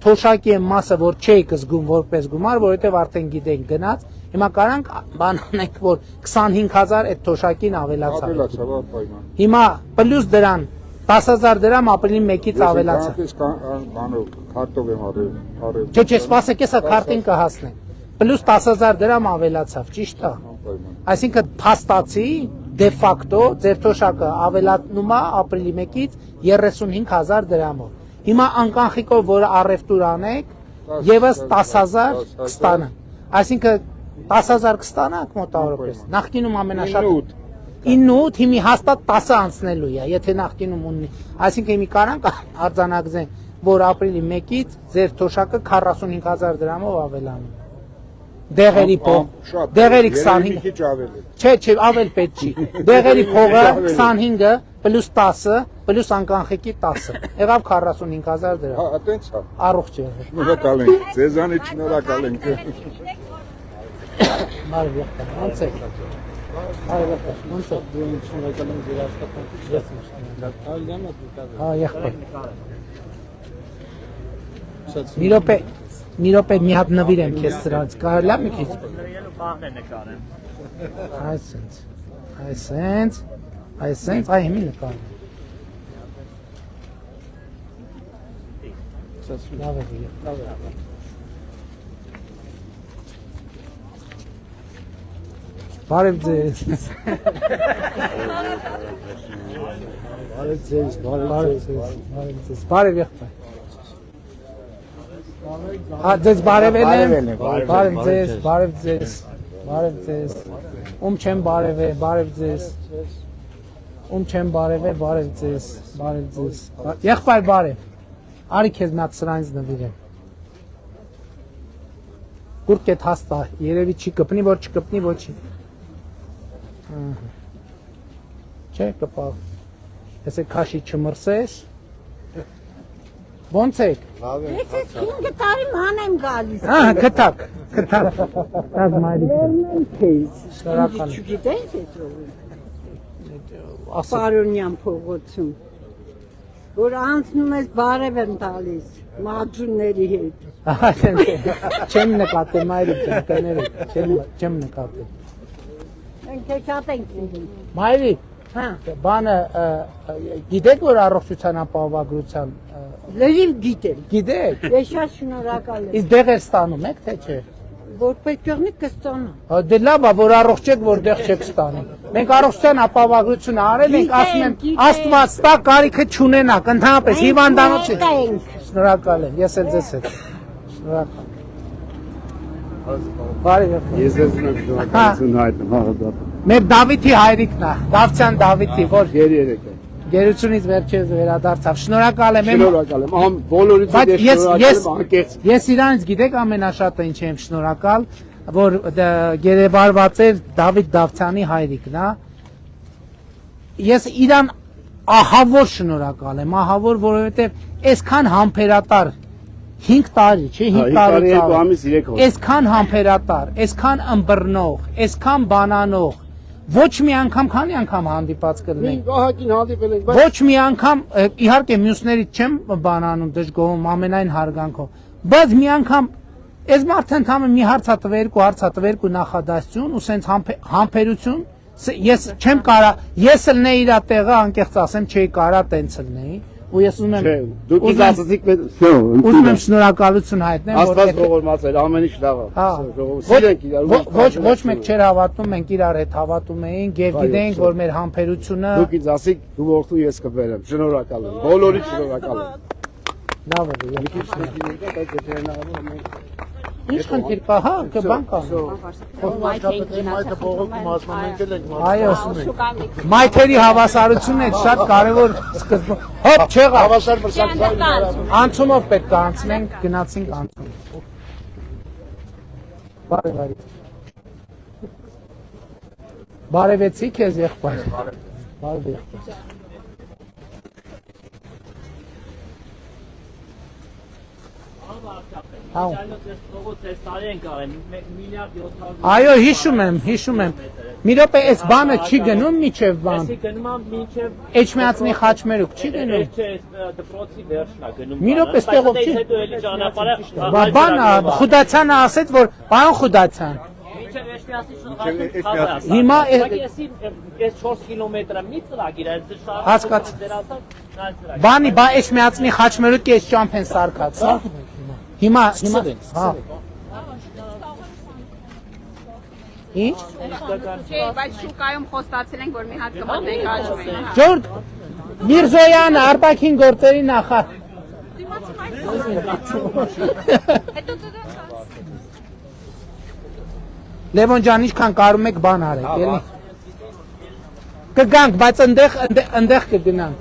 թոշակի մասը, որ չեք զգում որպես գումար, որովհետև արդեն գիտենք գնաց, հիմա կարանք բան անենք, որ 25000 այդ թոշակին ավելացավ։ Ավելացավ, անպայման։ Հիմա պլյուս դրան 10000 դրամ ապրիլի 1-ից ավելացավ։ Ես բանով քարտով եմ արել։ Չէ, սպասեք, հեսա քարտին կհասնենք։ Պլյուս 10000 դրամ ավելացավ, ճիշտ է։ Այսինքն փաստացի դե ֆակտո ձեր թոշակը ավելանում է ապրիլի 1-ից 35000 դրամով։ Հիմա անկանխիկով որ առևտուր անեք, եւս 10000 կստանան։ Այսինքն 10000 կստանաք մոտավորապես։ Նախկինում ամենաշատ 9-8 հիմի հաստատ 10 անցնելու է, եթե նախկինում ունի։ Այսինքն հիմի կարանք արձանագրենք, որ ապրիլի 1-ից ձեր թոշակը 45000 դրամով ավելանում։ Դեղերի փող, դեղերի 25 Չէ, ավել պետք չի։ Դեղերի փողը 25-ը պլյուս 10-ը, պլյուս անկանխիկի 10-ը։ Եղավ 45000 դրամ։ Հա, այտենց է։ Առողջ եղեք։ Շնորհակալ ենք։ Ձեզանից շնորհակալ ենք։ Բարև եղեք։ Ոնց եք։ Բարև եղեք։ Ոնց եք։ Դու ինձ շնորհակալ եմ ձեր աշխատանքից։ Ես շնորհակալ։ Հա, եղեք։ Մի րոպե մի հատ նվիրեմ քեզ սրանց, կարելի է մի քիչ։ Բաղն է նկարեմ։ Այսենց, այ հիմի նկարեմ։ Լավ է։ Բարև ձեզ։ Բարև եղբայր։ Ձեզ բարևել եմ, բարև ձեզ, ում չեմ բարևել, բարև ձեզ, եղբայր բարև, արի քեզ մի հատ սրանից նվիրեմ, կուրկ էդ հաստա, երևի չի կպնի, որ չկպնի, ոչի, չէ կպավ, ես է քաշի չմրսես, ոնց եք։ Ես ես 5 տարի ման եմ գալիս։ Կտակ։ Տակ մայրիկ։ Վերնեմ քեզ։ Շնորհակալ եմ։ Չգիտես ես ով։ Պարոնյան փողոցում։ Որ անցնում ես բարև են տալիս մաջունների հետ։ Չեմ նկատել մայրիկ ջան, կներեք, չեմ նկատել։ Մենք շատ ենք ուզում։ Մայրիկ, բանը գիտեք որ առողջության ապահովագրության Լրիվ գիտեմ։ Գիտեք։ Ես շատ շնորհակալ եմ։ Իսկ դեղեր ստանում եք թե չէ։ Որպես կողմի կստանա։ Դե լավ է որ առողջ եք որ դեղ չեք ստանում։ Մենք առողջության ապահովագրությունը արել ենք, ասում եմ Աստված տա կարիքը չունենաք, ընդհանրապես հիվանդանոց է։ Շնորհակալ եմ, ես էլ ձեզ հետ։ Շնորհակալ։ Բարև եղեք։ Ես ձեզ շնորհակալություն հայտնում հաղորդակցում։ Մեր Դավիթի հայրիկն է, Դավթյան Դավիթի, որ երեք է։ Գերությունից վերջերս վերադարձավ։ Շնորհակալ եմ։ Շնորհակալ եմ։ Ահա բոլորից ես շնորհակալ եմ անկեղծ։ Ես իրանից գիտեք ամենաշատը ինչ եմ շնորհակալ, որ գերեվարված էր Դավիթ Դավթյանի հայրիկն է։ Ես իրան ահավոր շնորհակալ եմ, ահավոր, որովհետև այսքան համբերատար 5 տարի, չէ, 5 տարի։ Այսքան համբերատար, այսքան ըմբռնող, այսքան բանանող ոչ մի անգամ քանի անգամ հանդիպած կլինենք։ Ահագին հանդիպել ենք, Ոչ մի անգամ իհարկե մյուսներից չեմ բանանում դժգոհում ամենայն հարգանքով, բայց մի անգամ այս մարդը ընդհանրապես մի հարցատվեր ու նախադասություն ու սենց համբերություն ես չեմ կարա ես լնեի իր տեղը անկեղծ ասեմ չէի կարա տենց լնեի ու ես ուզում եմ դուք ինձ ասացիք ուզում եմ շնորհակալություն հայտնեմ Աստված ողորմած էր ամեն ինչ լավ է ոչ մեկ չէր հավատում մենք իրար հետ հավատում էինք եւ գիտենք որ մեր համբերությունը դուք ինձ ասիք դու որդու ես կբերեմ շնորհակալ եմ բոլորից շնորհակալ եմ լավ է Ինչ խնդիր կա, հա, բան կա։ Այո, մայթերի հավասարությունն է շատ կարևոր սկզբում։ Հոպ, չեղա։ Հավասար մրցակցային Անցումով պետք է անցնենք, գնացինք անցում։ Բարև։ Բարևեցի քեզ եղբայր։ Բարև եղբայր։ Հա։ միլիարդ Այո, հիշում եմ։ Մի րոպե, այս բանը չի գնում միջև բան։ գնում եմ մինչև Էջմիածնի խաչմերուկ չի գնում։ դպրոցի վերջն է գնում։ Մի րոպե, ստեղով չի։ Հետո էլի ճանապարհը Բանը Խուդացյանը ասեց, որ պարոն Խուդացյան։ մինչև Էջմիածնի Հիմա այս 4 կիլոմետրը մի ծրագիր է, հասկաց։ Բանի բա Էջմիածնի խաչմերուկի այս ճամփ են սարքած, հա։ Հիմա, հա։ Ինչ։ Չէ, բայց շուկայում խոստացել ենք, որ մի հատ կմտնենք այժմ։ Ջորջ Միրզոյանը Արբակին գործերի նախարար։ Լևոն ջան, ինչքան կարում եք բան արեք, էլի։ Կգանք, բայց ընդեղ կգնանք։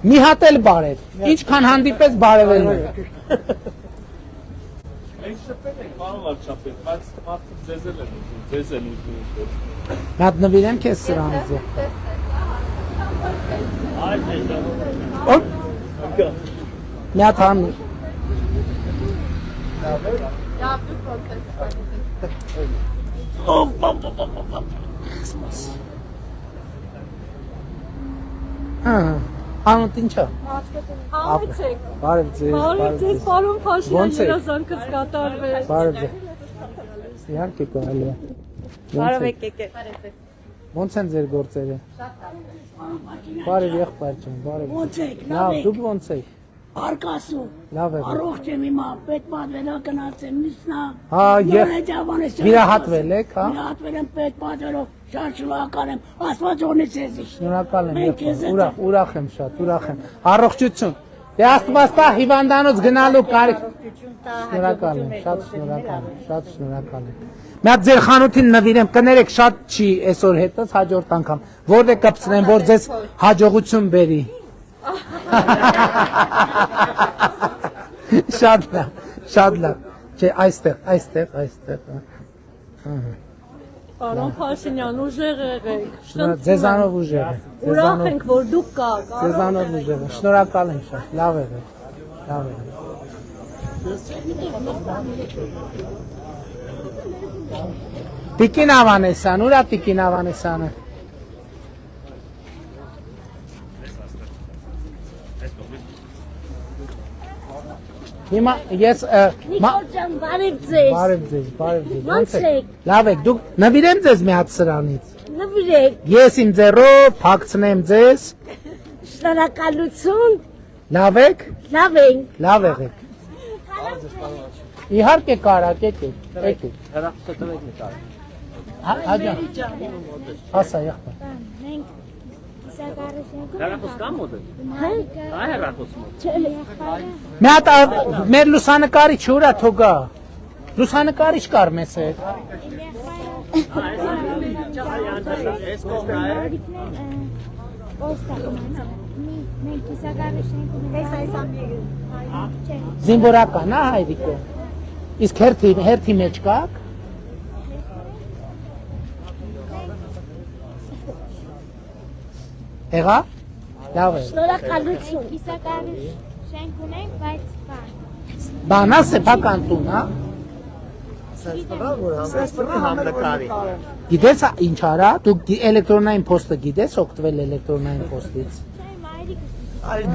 Մի հատ էլ բարև։ Ինչքան հանդիպես բարևելն է։ Մենք շփվել ենք, պարոն վարչապետ, բայց մարդը ձեզ էլ ուզում։ Մի հատ նվիրեմ քեզ սրանից։ Մի հատ հան։ Անոտ ինչա։ Համեցեք։ Բարև ձեզ։ Բարև ձեզ, պարոն Փաշինյան, երազանքս կատարվեց։ Բարև ձեզ։ Իհարկե կարելի է։ Բարև եկեք։ Ոնց են ձեր գործերը։ Բարև եղբայր ջան, բարև։ Ոնց եք, լավ, դուք ոնց եք։ Արկասու։ Լավ եք։ Առողջ եմ հիմա, պետ պատվերա գնացեմ, միսնա։ Հա, վիրահատվել եք, հա։ Վիրահատվել եմ պետ պատվերով, շատ շնորհակալ եմ, Աստված օրհնի ձեզ։ Շնորհակալ եմ, ուրախ եմ շատ, ուրախ եմ։ Առողջություն։ Դե Աստված տա հիվանդանոց գնալու կարիք։ Շնորհակալ եմ, շատ շնորհակալ եմ, շատ շնորհակալ եմ։ Մի հատ ձեր խանութին նվիրեմ, կներեք շատ չի այսօր հետս հաջորդ անգամ։ Որտե կպցնեմ, որ ձեզ հաջողություն բերի։ Շատ լավ։ Չէ, այստեղ։ Պարոն Փաշինյան, ուժեղ եղեք։ Ձեզանով ուժեղ է։ Ուրախ ենք, որ դուք կաք։ Ձեզանով ուժեղ է։ Շնորհակալ եմ շատ։ Լավ եղեք։ Լավ եղեք։ Տիկին Ավանեսյան, ուրա Տիկին Ավանեսյանը։ Հիմա ես Նիկոլ ջան, բարև ձեզ։ Բարև ձեզ։ Ոնց եք։ Լավ եք, դուք նվիրեմ ձեզ մի հատ սրանից։ Նվիրեք։ Ես իմ ձեռով փակցնեմ ձեզ։ Շնորհակալություն։ Լավ եք։ Լավ ենք։ Լավ եղեք։ Իհարկե կարակ եկեք։ հեռախոսը տվեք նկարը։ Հաջա։ Հասա եղբայր։ Մենք Հեռախոս կա մոտ։ Այ հեռախոս մոտ։ Մի հատ մեր լուսանկարիչ ուրա թողա։ Լուսանկարիչ կար մեզ հետ։ Այս կողմն է։ Զինվորական, հա հայրիկը։ Իսկ հերթի մեջ կաք։ Եղա։ Լավ է։ Շնորհակալություն։ Կիսակառույց շենք ունենք, բայց Բանա սեփական տուն, հա։ Գիտես ինչ արա, դու էլեկտրոնային փոստը գիտես օգտվել էլեկտրոնային փոստից։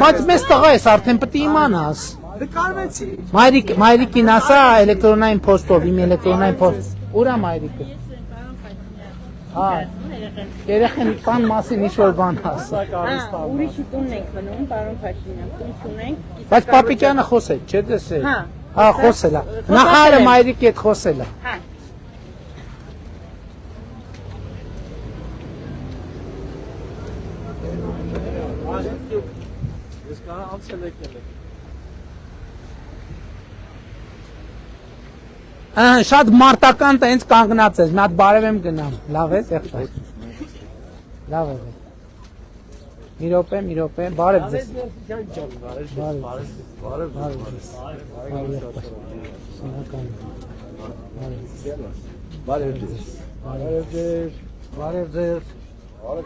Բայց մեզ տղա ես արդեն պետք է իմանաս։ Նկարվեցի։ Մայրիկին ասա էլեկտրոնային փոստով, իմ էլեկտրոնային փոստ։ Ուրա մայրիկը։ Հա։ Երեխեն բան մասին ինչ-որ բան ասա։ Ուրիշի տունն ենք մնում, պարոն Փաշինյան, տուն չունենք։ Բայց պապիկյանը խոսել, չէ՞ դեսել։ Հա։ Հա, խոսել է։ Նախարարը մայրիկի հետ խոսել է։ Հա։ Ես կա անցել եկել եք։ Շատ մարտական տենց կանգնած ես, մի հատ բարև եմ գնամ։ Լավ ես, եղբայր։ Լավ է։ Մի րոպե, բարև ձեզ։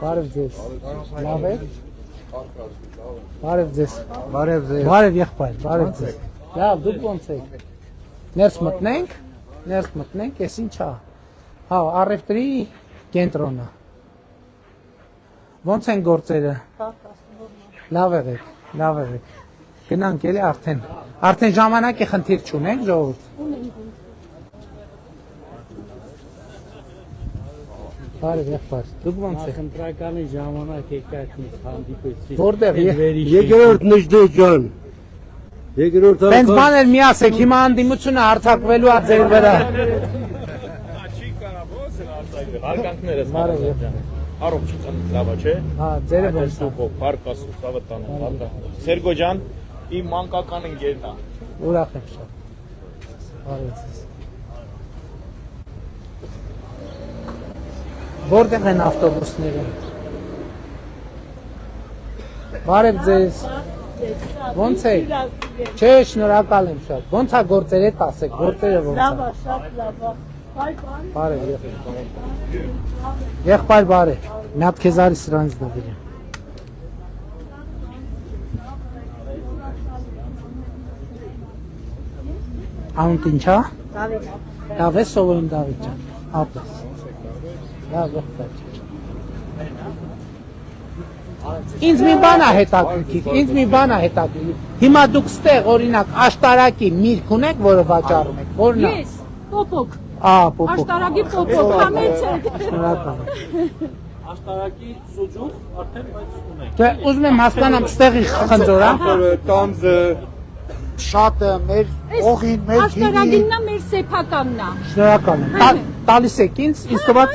Բարև ձեզ։ Լավ եք։ Բարև ձեզ։ Բարև ձեզ։ Բարև եղբայր, բարև ձեզ։ Լավ, դուք ո՞նց եք։ Ներս մտնենք, էս ինչա։ Հա, առևտրի կենտրոնը։ Ոնց են գործերը։ Լավ եղեք։ Գնանք էլի արդեն ժամանակ է խնդիր չունենք ժողովուրդ։ Բարև եղբայր, դուք ոնց եք։ Խնդրականի ժամանակ եկաք ինձ հանդիպեցի։ Որտեղ Երկրորդ նժդե ջան։ Երկրորդ Տենց բաներ մի ասեք, հիմա հանդիմությունը հարցակվելու է ձեր վրա։ Հարգանքներս Բարև։ Առողջ լավա չէ։ Հա, ձերը ոնց է։ Բարք ասու, սավը տանը, հարգանք։ Սերգո ջան, իմ մանկական ընկերն է։ Ուրախ եմ շատ։ Բարև ձեզ։ Որտեղ են ավտոբուսները։ Բարև ձեզ։ Ոնց է։ Չէ, շնորհակալ եմ շատ։ Ոնց է գործերը, հետ ասեք, գործերը ոնց է։ Լավ, շատ լավ։ Բարև, եղբայր բարև։ Մի հատ քեզ արի սրանից նվիրեմ։ Անունդ ինչա։ Լավ է, սովորում Դավիթ ջան։ Ապրես։ Լավ եղբայր։ Ինձ մի բան է հետաքրքիր։ Հիմա դուք ստեղ օրինակ աշտարակի միրգ ունեք, որը վաճառում եք, որն է։ Ես, պոպոկ։ Պոպոկ։ Աշտարակի պոպոկ, համեցեք։ Շնորհակալ եմ։ Աշտարակի սուջուխ արդեն բայց ունենք։ Դե ուզում եմ հասկանամ ստեղի խնձորա։ Տանձը շատը մեր օղին, մեր Աշտարակինն է, մեր սեփականն է։ Շնորհակալ եմ։ Տալիս եք ինձ թվաց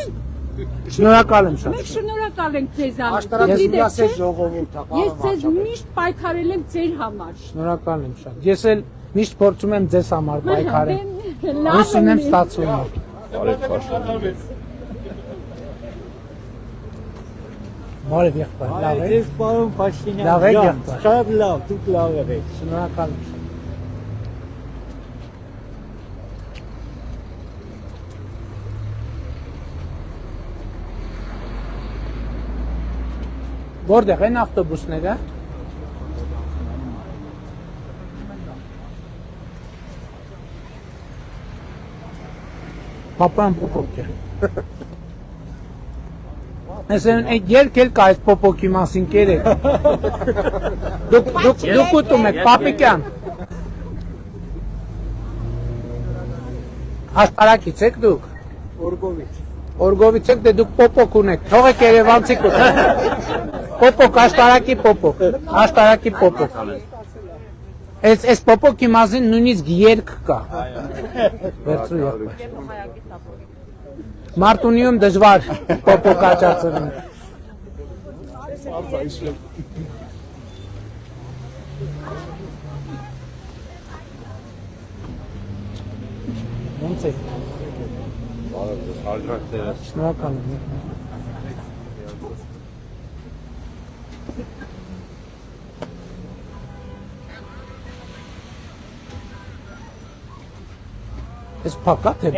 շնորհակալ եմ շատ։ Մենք շնորհակալ ենք ձեզանից։ աշտարակի միասեր ժողովուրդ է։ Ես ձեզ միշտ պայքարել եմ ձեր համար։ Շնորհակալ եմ շատ։ Ես էլ միշտ փորձում եմ ձեզ համար պայքարել։ Հույս ունեմ ստացվում է։ Բարև եղբայր, լավ եք։ Ձեզ պարոն Փաշինյան Լավ եք ջան, եղբայր։ շատ լավ, դուք լավ եք։ Շնորհակալ եմ։ Որտեղ են ավտոբուսները։ Պապան պոպոկ է։ Այսինքն այդ երգ էլ կա այս պոպոկի մասին կերեք։ Դուք ուտում եք, պապիկյան։ Աշտարակից եք դուք։ Օրգովից եք, դե դուք պոպոկ ունեք, թողեք երևանցի կուտեք։ Պոպոկ, աշտարակի պոպոկ։ Այս պոպոկի մասին նույնիսկ երգ կա։ Վերցրու եղբայր։ Մարտունիում դժվար պոպոկ աճացրել։ Ոնց է։ Շնորհակալ եմ։ Ես փակա թե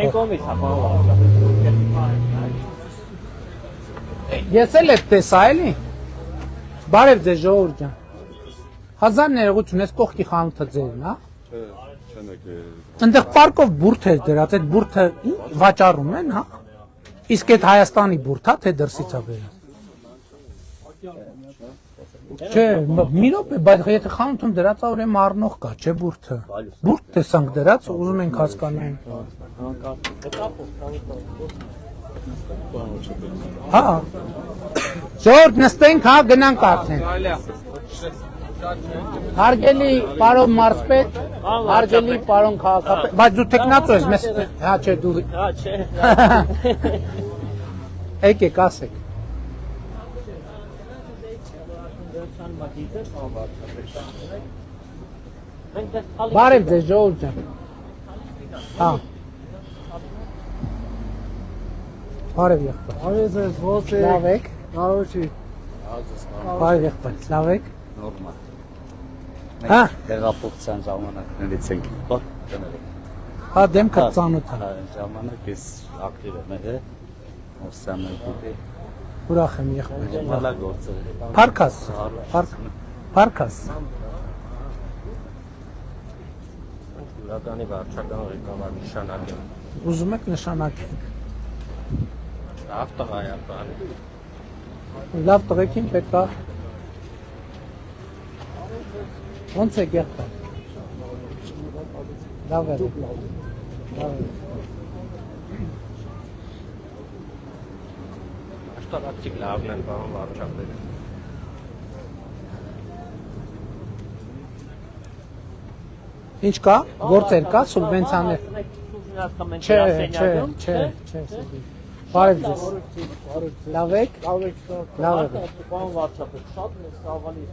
Ես էլ եմ տեսա էլի։ Բարև ձեզ ժողովուրդ ջան։ 1000 ներողություն, ես կողքի խանութը ձերն, հա։ Այնտեղ պարկով բուրդ էր դրած, այդ բուրդը վաճառում են, հա։ Իսկ այդ Հայաստանի բուրդ, հա, թե դրսից է բերել։ Չէ, մի րոպե, բայց եթե խանութում դրած է, ուրեմն առնող կա, չէ բուրդը։ Բուրդ տեսանք դրած, ուզում ենք հասկանալ։ Հա։ Ժողովուրդ նստենք, հա, գնանք արդեն։ Հարգելի պարոն մարզպետ, հարգելի պարոն քաղաքապետ, բայց դու տեխնացու ես, մեզ, հա, չէ, դու։ Հա, չէ։ Եկեք, ասեք։ Բարև ձեզ ժողովուրդ ջան։ Հա։ Բարև եղբայր։ Բարև ձեզ, ո՞նց եք։ Լավ եք։ Կարոջի։ Բարև եղբայր, լավ եք։ Նորմալ։ Հա։ Հեղափոխության ժամանակներից ենք։ Հա, դեմքը ծանոթ է։ Ժամանակ ես ակտիվ եմ եղել։ Մոսամերկուտի։ Ուրախ եմ եղբայր։ Հալա գործել։ Փարքաս։ Փարքաս։ Լագանի վարչական ղեկավար նշանակեմ։ Ուզում եք նշանակենք։ Լավ տղա է բան։ Լավ տղեկին պետք է։ Ոնց է եղբայր։ Լավ է։ Աշտարակցիկ լավն են բան վարչապետ։ Ինչ կա։ Գործեր կա, սուբվենցիաներ։ Չէ։ Բարև ձեզ։ Լավ եք։ Լավ եք։ Բան վարչապետ շատ է սավալի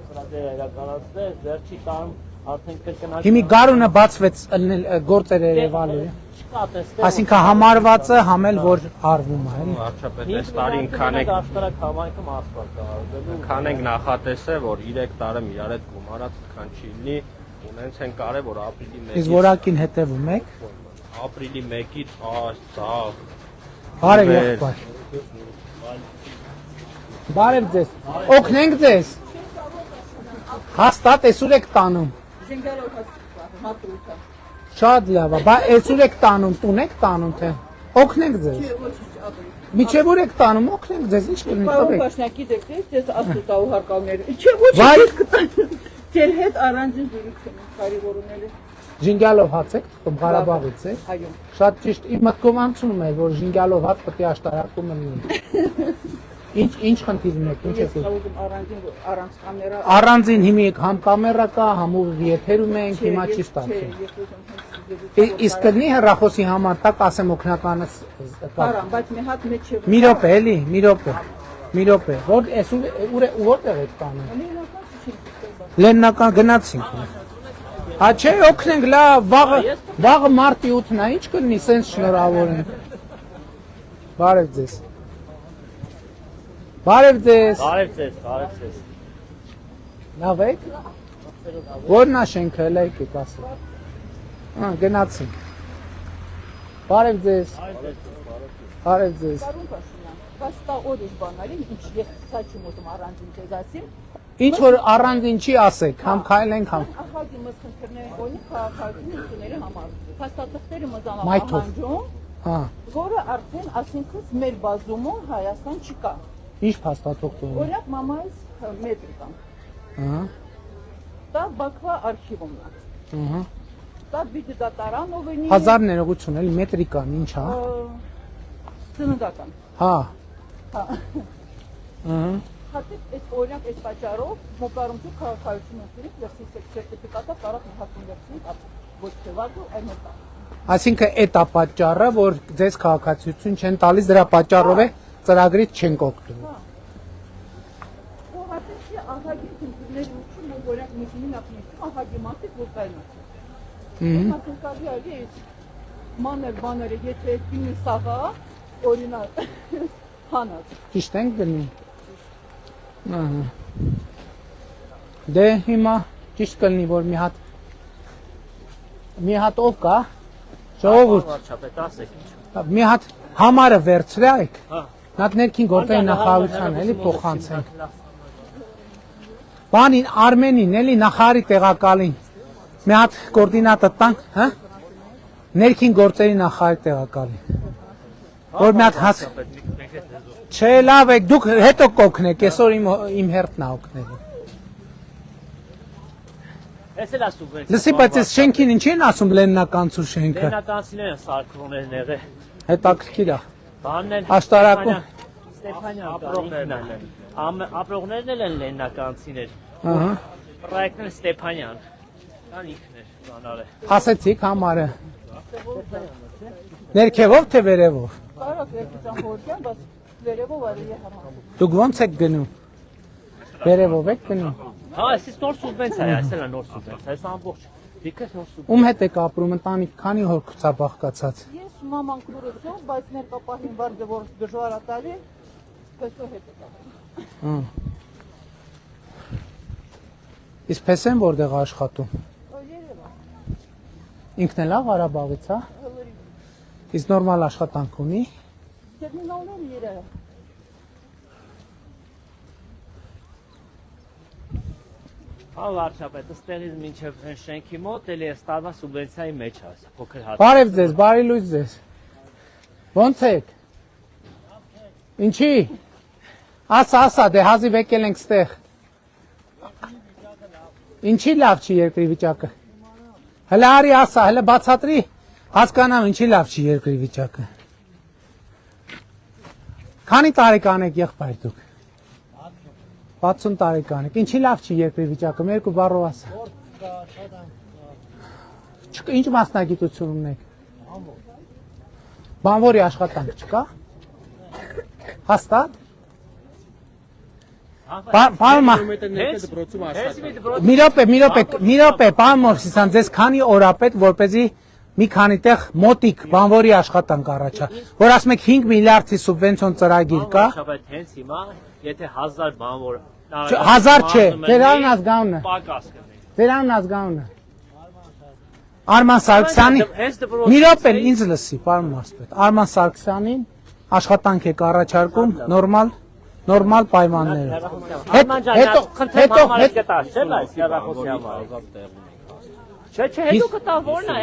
ծրագրեր իրականացնել, վերջի տարում արդեն կրկնակի։ Հիմի գարունը բացվեց գործեր Երևանում։ Այսինքն համարվածը համել որ արվում է, էլի։ Վարչապետ, այս տարին քանենք աշտարակ համայնքում ասֆալտ կառուցելու։ Քանենք նախատեսել, որ 3 տարում իրար հետ գումարած քան չի լինի, ունենց են կարել, որ ապրիլի 1-ից։ Իսկ որակին հետևում եք։ Ապրիլի 1-ից այս ցավ։ Բարև եղբայր։ Բարև ձեզ։ Օգնենք ձեզ։ Հաստատ էսուր եք տանում։ Շատ լավ է, բա էսուր եք տանում, տուն եք տանում թե։ Օգնենք ձեզ։ Միջև որ եք տանում, օգնենք ձեզ, ինչ կլինի Պարոն տվեք։ Պաշնյակի դեպքեր ձեզ աստուտաու հարկավներ։ Չէ, ոչ ես կտան։ Ձեր հետ առանձին զրույց եմ կարևորունել։ Ժինգալով հաց եք, տում Ղարաբաղից է։ Այո։ Շատ ճիշտ, իմ մտքում անցնում է, որ ժինգալով հաց պետք է աշտարակում լինի։ Ինչ խնդիր ունեք, ինչ եք։ Ես ուզում առանց կամերա։ Առանձին հիմի համ կամերա կա, համ ուղիղ եթերում ենք, հիմա չի ստացվում։ Իսկ կլինի հեռախոսի համար տակ ասեմ օգնականս կա։ Բարան, բայց մի հատ մեջ է։ Մի րոպե, էլի, մի րոպե։ Որ էս որտեղ եք տանում։ Լեննական գնացինք։ Հա չէ, օգնենք, լավ, վաղը մարտի 8-ն է, ինչ կլինի, սենց շնորհավոր եմ։ Բարև ձեզ։ Բարև ձեզ։ Բարև ձեզ։ Լավ եք։ Որն է շենքը, էլ եկեք ասեք։ Հա, գնացինք։ Բարև ձեզ։ Բարև ձեզ։ Պարոն Պաշնյան, բայց դա ուրիշ բան է, ինչ ես սա չեմ ուզում առանձին ձեզ ասեմ։ Ինչ որ առանձին չի ասեք, համ քայլենք, համ։ Ահագի մսխնդիրների օրինի քաղաքացիների համար փաստաթղթերը մզանալ Մայթով։ ամանջում, Հա, որը արդեն ասինքն մեր բազումում Հայաստան չկա։ ինչ փաստաթուղթ ունի։ Օրինակ մամայից մետրիկան։ Ահա։ Դա Բաքվա արխիվումն է։ Ահա։ Դա Բիդդատարանովնի 1000 ներողություն, էլի մետրիկան ինչ է։ Ծննդական։ Հա։ Հա։ Ահա։ Հատիկ այս օրինակ այս պատճառով մոկարումցու քաղաքացիություն ունի դրսի սերտիֆիկատը կարող հատում դրսի ոչ թե վարդու այլ մտա։ Այսինքն այդ է պատճառը, որ ձեզ քաղաքացիություն չեն տալիս, դրա պատճառով է ծրագրից չենք օգտվում։ Հողատեսի ահագի քննիների ուշում օրինակ միտինին ապնեցում ահագի մարդիկ որ կայնացին։ Մատենկալի այլ է մաներ բաները եթե դինի սաղա օրինակ հանած։ Ճիշտ ենք գնում։ Ահա։ Դե հիմա ճիշտ կլինի, որ մի հատ ով կա, ժողովուրդ, Վարչապետ, ասեք ինչ։ մի հատ համարը վերցրեք, Հա։ նա ներքին գործերի նախարարության էլի փոխանցենք։ Բանին Արմենին էլի նախարարի տեղակալին մի հատ կոորդինատը տանք, հա։ Ներքին գործերի նախարարի տեղակալին։ Որ մի հատ հաս Չէ, լավ եք, դուք հետո կօգնեք, այսօր իմ հերթն է օգնելու։ Էս էլ ասում։ Լսի, բայց այս շենքին ինչ են ասում Լեննականցու շենքը։ Լեննականցիներ են սարքողներ եղել։ Հետաքրքիր է։ Բանն էլ Աշտարակում Ստեփանյան ապրողներն էլ են լեննականցիներ։ Ահա։ Պրոյեկտն էլ Ստեփանյան։ Կան ինքն էր բանալը։ Ասեցիք համարը։ Ներքևով թե վերևով։ Կարող եք ճամփորդյան, բայց վերևով արի համար։ Դուք ոնց եք գնում։ Վերևով եք գնում։ Հա, այսից նոր սուբվենցիա է, այսել է նոր սուբվենցիա, այս ամբողջ դիքը նոր սուբվենցիա։ Ում հետ եք ապրում, ընտանիք քանի հոր ցաբաղկացած։ Ես մաման քուրոցով, բայց ներկապահին բարձ որ դժվար է տալի, պես հետ է տալի։ Հա։ Իսկ պես են որտեղ աշխատում։ Երևան։ Ինքն էլ է Ղարաբաղից, հա։ Իսկ նորմալ աշխատանք ունի։ Տերմինալներ Երևան։ Հա վարչապետ, ըստեղից մինչև այն շենքի մոտ էլի այս տարվա սուբվենցիայի մեջ է, փոքր հատ։ Բարև ձեզ, բարի լույս ձեզ։ Ոնց եք։ Ինչի։ Ասա, դե հազիվ եկել ենք ստեղ։ Ինչի լավ չի երկրի վիճակը։ Հələ արի ասա, հələ բացատրի, հասկանամ ինչի լավ չի երկրի վիճակը։ Քանի տարեկան եք եղբայր դուք։ 60 տարեկան եք։ Ինչի լավ չի երկրի վիճակը, երկու բառով ասա։ Ինչ մասնագիտություն ունեք։ Բանվորի աշխատանք չկա։ Հաստատ։ Մի րոպե, պարոն Մովսիսյան, ձեզ քանի օրապետ, որպեսզի մի քանի տեղ մոտիկ բանվորի աշխատանք առաջա, որ ասում եք 5 միլիարդի սուբվենցիոն ծրագիր կա։ Հենց հիմա, եթե 1000 բանվոր 1000 չէ, ձերանն ազգանունը։ Ձերանն ազգանունը։ Արման Սարգսյանի։ Մի րոպե, ինձ լսի, պարոն Մարսպետ։ Արման Սարգսյանին աշխատանք եք առաջարկում նորմալ պայմաններով։ Հետո Չէ, հետո կտա որն է։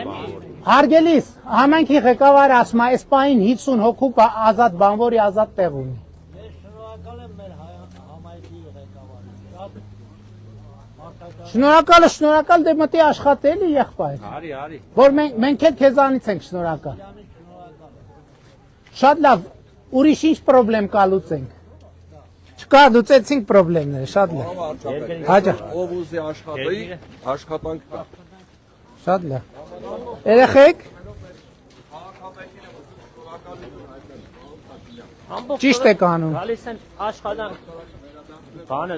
Հարգելիս, համայնքի ղեկավարը ասում է, այս պահին 50 հոգու ազատ բանվորի ազատ տեղ ունի։ Շնորհակալ, դե մտի աշխատելի եղբայր։ Արի։ Որ մենք էլ քեզանից ենք շնորհակալ։ Շատ լավ, ուրիշ ինչ պրոբլեմ կա լուծենք։ Չկա, լուծեցինք պրոբլեմները, շատ լավ։ Հաջող։ Ով ուզի աշխատի, աշխատանք կա։ Շատ լավ։ Երեխեք։ Ճիշտ եք անում։ Գալիս են աշխատանք։ Բանը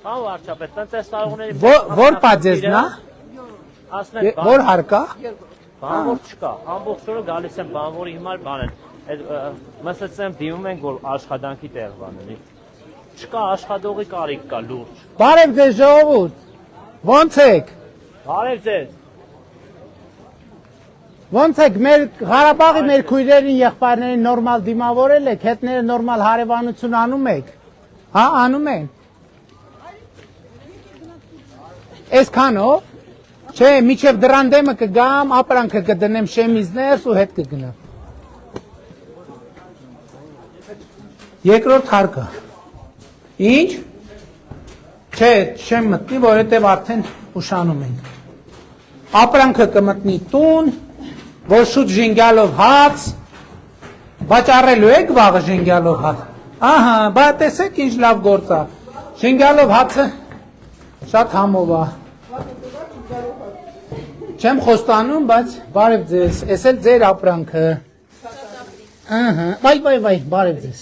Հա վարչապետ, տնտեսվարողների Որ պատժեսնա։ Որ հարկա։ Բանվոր չկա, ամբողջ օրը գալիս են բանվորի հիմար բան են։ Մսեցեմ դիմում ենք, որ աշխատանքի տեղ բանելի։ Չկա աշխատողի կարիք կա լուրջ։ Բարև ձեզ ժողովուրդ։ Ոնց եք։ Բարև ձեզ։ Ոնց եք մեր Ղարաբաղի մեր քույրերին եղբայրներին նորմալ դիմավորել եք, հետները նորմալ հարևանություն անում եք։ Հա, անում են։ Այսքանով, չէ, միջև դրան դեմը կգամ, ապրանքը կդնեմ շեմիզներս ու հետ կգնամ։ Երկրորդ հարկը։ Ինչ։ Չէ, չեմ մտնի, որովհետև արդեն ուշանում ենք։ Ապրանքը կմտնի տուն, որ շուտ ժենգյալով հաց, վաճառելու եք վաղը ժենգյալով հաց։ Ահա, բա տեսեք ինչ լավ գործ է։ Ժենգյալով հացը շատ համով է։ Չեմ խոստանում, բայց բարև ձեզ, ես էլ ձեր ապրանքը։ Ահա, վայ, բարև ձեզ։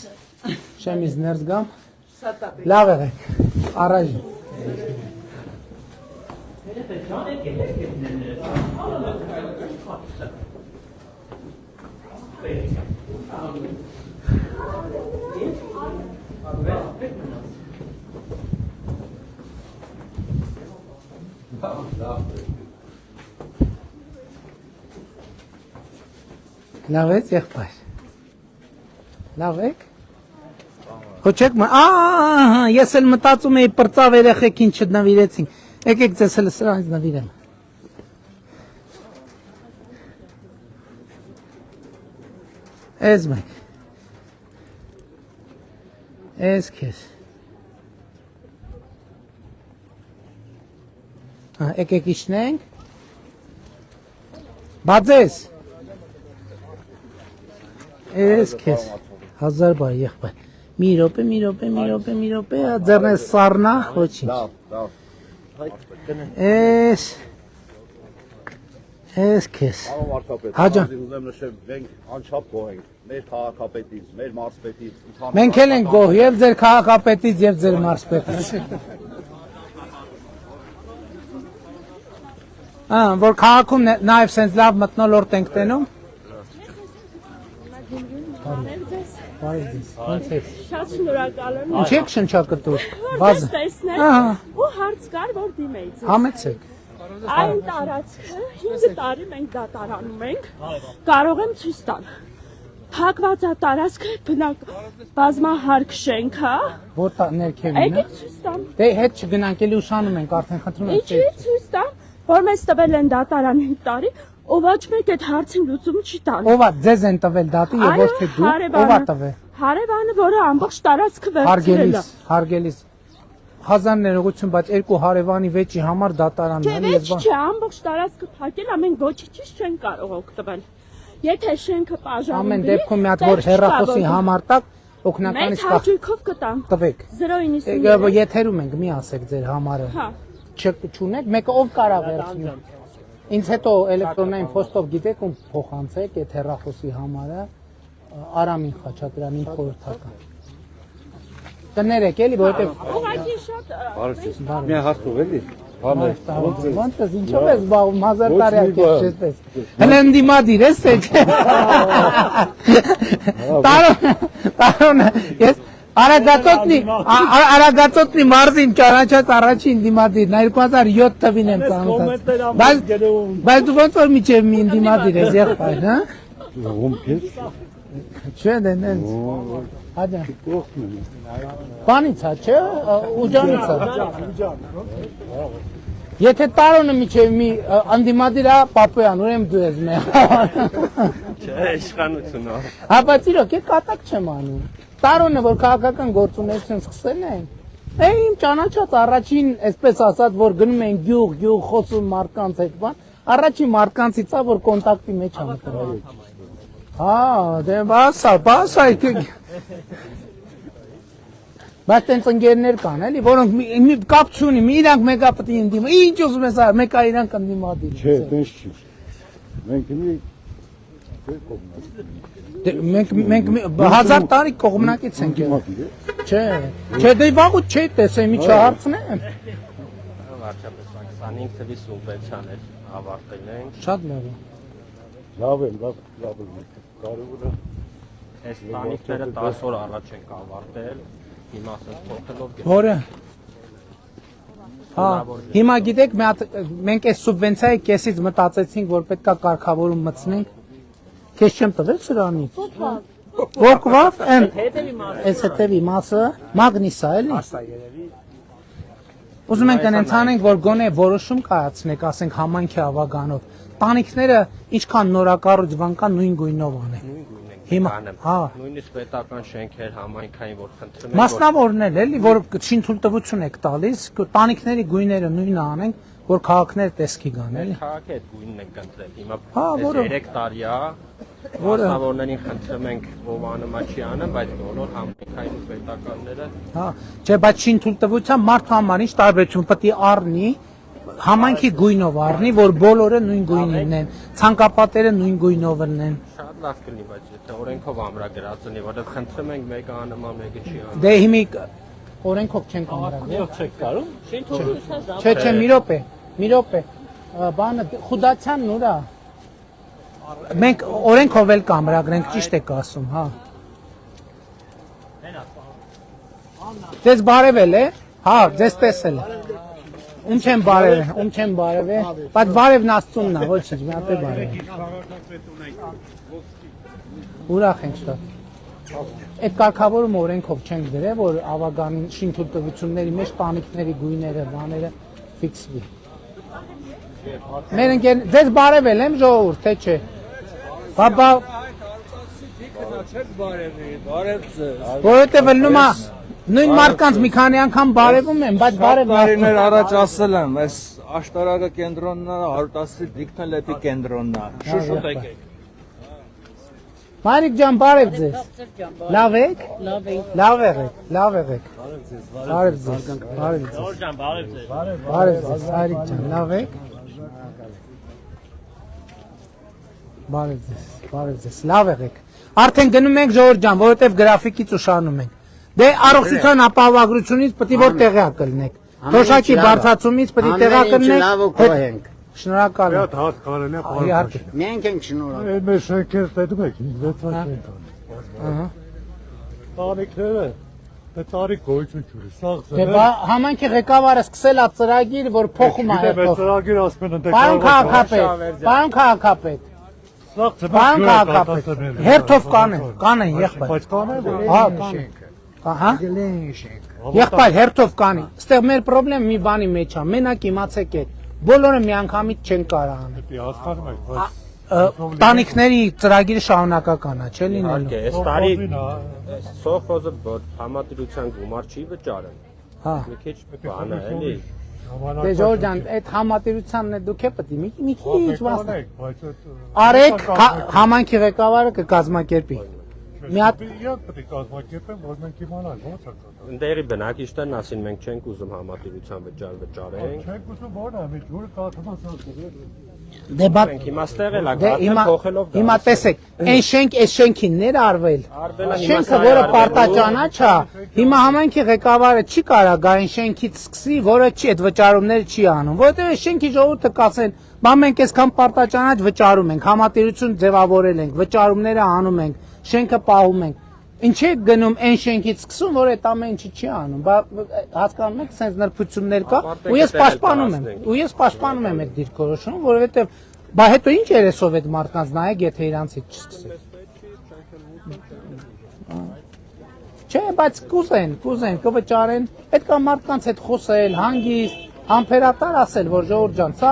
Շեմիզ ներս գամ։ Լավ եղեք, առաջ։ Լավ եք եղբայր։ Լավ եք։ Հոչեք մը, ես էլ մտածում էի պրծավ երեխեքին չնվիրեցին։ Եկեք ձեզ էլ սրանից նվիրեմ։ Էս մեկ։ Էս քեզ։ Եկեք իջնենք։ Բաձես։ Էս քեզ 1000 բայ եղբայր։ Մի րոպե, ձեռնես սառնա, ոչինչ։ Էս քեզ։ Հաջա։ Ուզեմ նշեմ, մենք անչափ գոհ ենք մեր քաղաքապետից, մեր մարզպետից։ Մենք էլ ենք գոհ եւ ձեր քաղաքապետից եւ ձեր մարզպետից։ Որ քաղաքում նաեւ սենց լավ մթնոլորտ ենք տենում։ Բարև ձեզ, ոնց եք։ Շատ շնորհակալ եմ։ Ինչ եք շնչակտուր։ Բազ տեսնել ու հարց կար որ դիմեի ձեզ։ Համեցեք։ Այն տարածքը 5 տարի մենք դատարանում ենք։ Կարող եմ ցույց տալ։ Հակված է տարածքը բնակ բազմահարկ շենք է։ Որտա ներքևին է։ Եկեք ցույց տամ։ Դե հետ չգնանք, էլի ուշանում ենք, արդեն խնդրում ենք։ Ինչի՞ ցույց տամ, որ մեզ տվել են դատարան 5 տարի, ով ոչ մեկ այդ հարցին լուծում չի տալու։ Ով է ձեզ են տվել դատի եւ ոչ թե դու, ով է տվել։ Հարևանը, որը ամբողջ տարածքը վերցրել է։ Հարգելիս։ Հազար ներողություն, բայց երկու հարևանի վեճի համար դատարանն է։ Չէ, չէ, ամբողջ տարածքը փակել, ամեն ոչինչ չեն կարող օգտվել։ Եթե շենքը բաժանվի, ամեն դեպքում մի հատ որ հերախոսի համար տակ օգնականից մենք հաճույքով կտանք։ Տվեք։ 099 Եթերում ենք, մի ասեք ձեր համարը։ Հա։ Չունեք, մեկը ով կարա վերցնի։ Ինձ հետո էլեկտրոնային փոստով գիտեք ում փոխանցեք այդ հերախոսի համարը Արամին Խաչատրյան իմ խորհրդական։ Կներեք էլի, որովհետև ուղղակի շատ բարի։ Մի հարցով էլի։ Ոնց է, ինչով ես զբաղվում 1000 տարի ակես չես։ Հələ ընդդիմադիր ես, թե։ Տարոնը, ես Արագածոտնի մարզին ճանաչած առաջին ընդդիմադիրն 2007 թվին եմ ծանոթացել։ Բայց դու ոնց որ միջև մի ընդդիմադիր ես եղբայր, հա։ Ում քեզ։ Չէ, դենց։ Հաջա։ Բանից է, չէ, ուջանից է։ Եթե տարոնը միջև մի ընդդիմադիր է Պապոյան, ուրեմն դու ես մեր։ Չէ, իշխանությունը։ Հա, բայց իրոք է կատակ չեմ անում։ Տարոնը, որ քաղաքական գործունեություն սկսել են, իմ ճանաչած առաջին, այսպես ասած, որ գնում են գյուղ խոսում մարդկանց հետ բան, առաջին մարդկանցից է, որ կոնտակտի մեջ է մտել։ Հա, դե բասա, բայց տենց ընկերներ կան, էլի, որոնք կապ չունի, իրանք մեկա պտի ընդդիմա, ինչ ուզում ես այլ, մեկա իրանք ընդդիմադիր։ Չէ, տենց չի։ Մենք 1000 տարի կողմնակից ենք եղել։ Չէ, դե վաղուց չէի տեսել, մի չհարցնեմ։ Վարչապետ 25 թվի սուբվենցիան էր ավարտել ենք։ Շատ լավ է։ Լավ է։ Կարևորը այս տանիքները 10 օր առաջ ենք ավարտել։ Հիմա ասես փոխելով։ Որը։ Հա, հիմա գիտեք, մենք այս սուբվենցիայի կեսից մտածեցինք, որ պետքա կարգավորում մտցնենք։ Քեզ չեմ տվել սրանից։ Որքվավ, այս հետևի մասը, մագնիսա էլի։ Ուզում ենք անցանենք, որ գոնե որոշում կայացնենք, ասենք համայնքի ավագանով։ Տանիքները ինչքան նորակառույց բան կան նույն գույնով անենք։ Հիմա, հա, նույնիսկ պետական շենքեր համայնքային որ խնդրում են մասնավորն էլի, որ շինթույլտվություն եք տալիս, տանիքների գույները նույնը անենք, որ քաղաքներ տեսքի գան, էլի։ Քաղաքի այդ գույնն ենք ընտրել։ Հիմա 3 տարի է, մասնավորներին խնդրում ենք ով անում չի անում, բայց բոլոր համայնքային ու պետականները։ Հա, չէ, բայց շինթույլտվության մարդու համար ինչ տարբերություն պետք է առնի, համայնքի գույնով առնի, որ բոլորը նույն գույնին են, ցանկապատերը նույն գույնով են։ Շատ լավ կլինի, բայց եթե օրենքով ամրագրած լինի, որովհետև խնդրում ենք մեկը անում, մեկը չի անում։ Դե հիմա օրենքով չենք ամրագրել։ Չեք կարող։ Չէ, մի րոպե։ Բանը Խուդացյանն ուրա։ Մենք օրենքով էլ կամրագրենք, ճիշտ եք ասում, հա։ Ձեզ բարևել է։ Հա, ձեզ տեսել է։ Ում չեմ բարևել, բայց բարևն Աստծունն է, ոչինչ, մի հատ է բարևել։ Ուրախ ենք շատ։ Այդ կարգավորումը օրենքով չենք դրել, որ ավագան շինթույլտվությունների մեջ տանիքների գույները, բաները ֆիքսվի։ Մեր ընկեր, ձեզ բարևել եմ ժողովուրդ, թե չէ։ Բաբա։ Որովհետև լնում է նույն մարդկանց մի քանի անգամ բարևում եմ, բայց բարև տարիներ առաջ ասել եմ, այս աշտարակը կենտրոնն է, 110-ի դիքտն լեպի կենտրոնն է։ Շուշուտ եկեք։ Մարիկ ջան, բարև ձեզ։ Լավ եք։ Լավ եղեք։ Բարև ձեզ։ Նոր ջան, բարև ձեզ։ Բարև ձեզ, Մարիկ ջան, լավ եք։ Բարև ձեզ, լավ եղեք։ Արդեն գնում ենք Ժողովուրդ ջան, որովհետև գրաֆիկից ուշանում ենք։ Դե առողջության ապահովագրությունից պետք է որ տեղյակ լինեք։ Թոշակի բարձրացումից պետք է տեղյակ լինեք։ Շնորհակալ եմ։ Շատ հատ կարելի է Իհարկե։ Մենք ենք շնորհակալ։ Մեր շենքեր դետում եք, վեցվա չենք Ահա։ Տարիքները դա տարի գոյություն չունի, սաղ Դե բա համայնքի ղեկավարը սկսել է ծրագիր, որ փոխում է հետո։ Ծրագիր ասում են Պարոն քաղաքապետ, Բան քաղաքապետ։ Հերթով կանեն եղբայր։ Բայց կանեն, Հա, կանեն։ Հա։ Եղբայր հերթով կանի։ Այստեղ մեր խնդրեմ մի բանի մեջ է։ Մենակ իմացեք այդ բոլորը միանգամից չեն կարող անել։ Դե հասկանում եք, բայց Տանիքների ծրագիրը շարունակական է, չէ՞ լինելու։ Իհարկե, այս տարի սովխոզը համատիրության գումար չի վճարել։ Հա։ Մի քիչ բան է, էլի։ Դե Ժորժ ջան, այդ համատիրությանն է դուք է պետք է մի քիչ վասնեք։ Արեք համանքի ղեկավարը կկազմակերպի։ Մի հատ պետք է կազմակերպեն, որ մենք իմանանք ո՞նց է կատարվում։ Ընդերի բնակիչներն ասին մենք չենք ուզում համատիրության վճարենք։ Չենք ուզում որը, մի ջուրը կաթմասած է։ Դե բա Մենք հիմա ստեղել է, գաթը փոխելով դա։ Հիմա տեսեք, այն շենքին ներառվել։ Շենքը, որը պարտաճանաչ է, հիմա համայնքի ղեկավարը չի կարող գա այն շենքից սկսի, որը չի այդ վճարումները չի անում, որովհետև շենքի ժողովուրդը կասեն, բա մենք այսքան պարտաճանաչ վճարում ենք, համատիրություն ձևավորել ենք, վճարումները անում ենք, շենքը պահում ենք։ Ինչ է գնում այն շենքից սկսում, որ այդ ամեն ինչը չի անում։ Բա հասկանում եք, sense նրբություններ կա, ու ես պաշտպանում եմ այդ դիրքորոշումը, որովհետև բա հետո ինչ երեսով այդ մարդկանց նայեք, եթե իրանցից չսկսի։ Չէ, բայց կուզեն, կվճարեն, պետք է մարդկանց հետ խոսել, հանգիստ, համբերատար ասել, որ Ժողովուրդ ջան, սա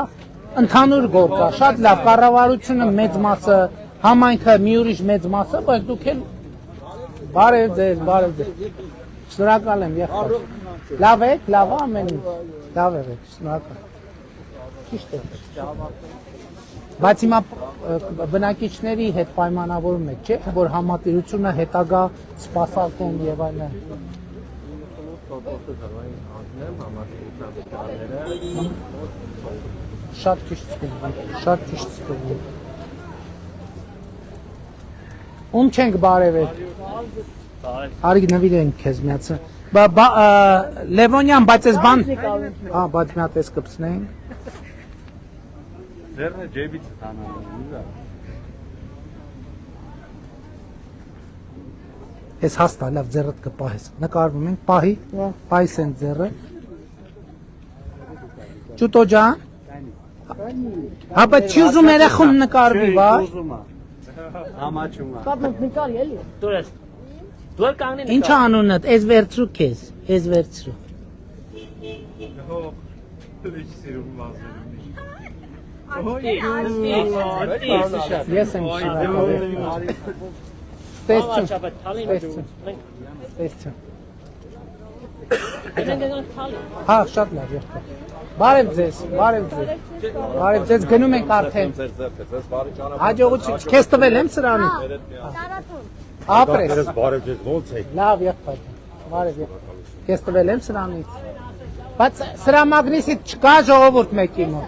ընդհանուր գործ է, շատ լավ, կառավարությունը մեծ մասը, համայնքը մի ուրիշ մեծ մասը, բայց դուք էլ բարև ձեզ։ Շնորհակալ եմ, եղբայր։ Լավ եք, լավ ամեն ինչ։ Լավ եք, շնորհակալ։ Ճիշտ է։ Բայց հիմա բնակիչների հետ պայմանավորում եք, չէ՞, որ համատիրությունը հետագա սպասարկում եւ այլն։ Շատ ճիշտ սկզբում։ Ում չենք բարևել։ Արի նվիրենք քեզ միացը։ Լևոնյան, բայց այս բան, բայց մի հատ էս կպցնենք։ Ձեռը ջեբից տանալու։ Ես հաստա լավ ձեռդ կպահես։ Նկարվում ենք, պահիս են ձեռը։ Ճուտո ջան։ Հա, բայց չի ուզում երախում նկարվի, վայ։ Համաչում է։ Կապ նկարի էլի։ Դու եք կանգնի։ Ինչ անունդ, ես վերցրու քեզ, ես վերցրու։ Ես եմ շնորհակալ։ Տեսություն։ Հա, շատ լավ եղբայր։ Բարև ձեզ։ Գնում ենք արդեն։ Հաջողություն, քեզ տվել եմ սրանից։ Ապրես։ Բարև ձեզ, ո՞նց եք։ Լավ եղբայր։ Բարև։ Քեզ տվել եմ սրանից։ Բայց սրա մագնիսից չկա ժողովուրդ մեկի մոտ։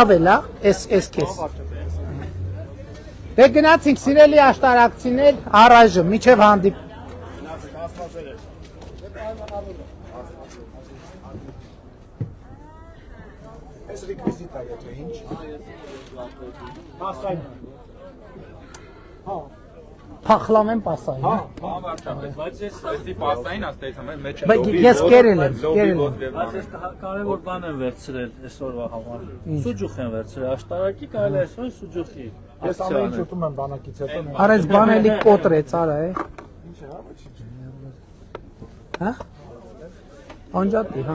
Ավելա, էս քեզ։ Դե գնացինք սիրելի աշտարակցիներ, առայժմ միջև հանդիպ։ Այս ռեկվիզիտա եթե ինչ։ Պասային։ Հա։ Փախլամ եմ պասային։ Հա, վարչապետ, բայց ես այստի պասային աստեցամ եմ մեջ։ Ես կերել եմ։ Բայց ես կարևոր բան եմ վերցրել այսօրվա համար։ Սուջուխ եմ վերցրել, աշտարակի կարելի այսօր սուջուխի։ Ես ամեն ինչ ուտում եմ բանակից հետո։ Արեց բան էլի կոտրեց, արա է։ Ինչ է, հա, Հա? Անջատի, հա։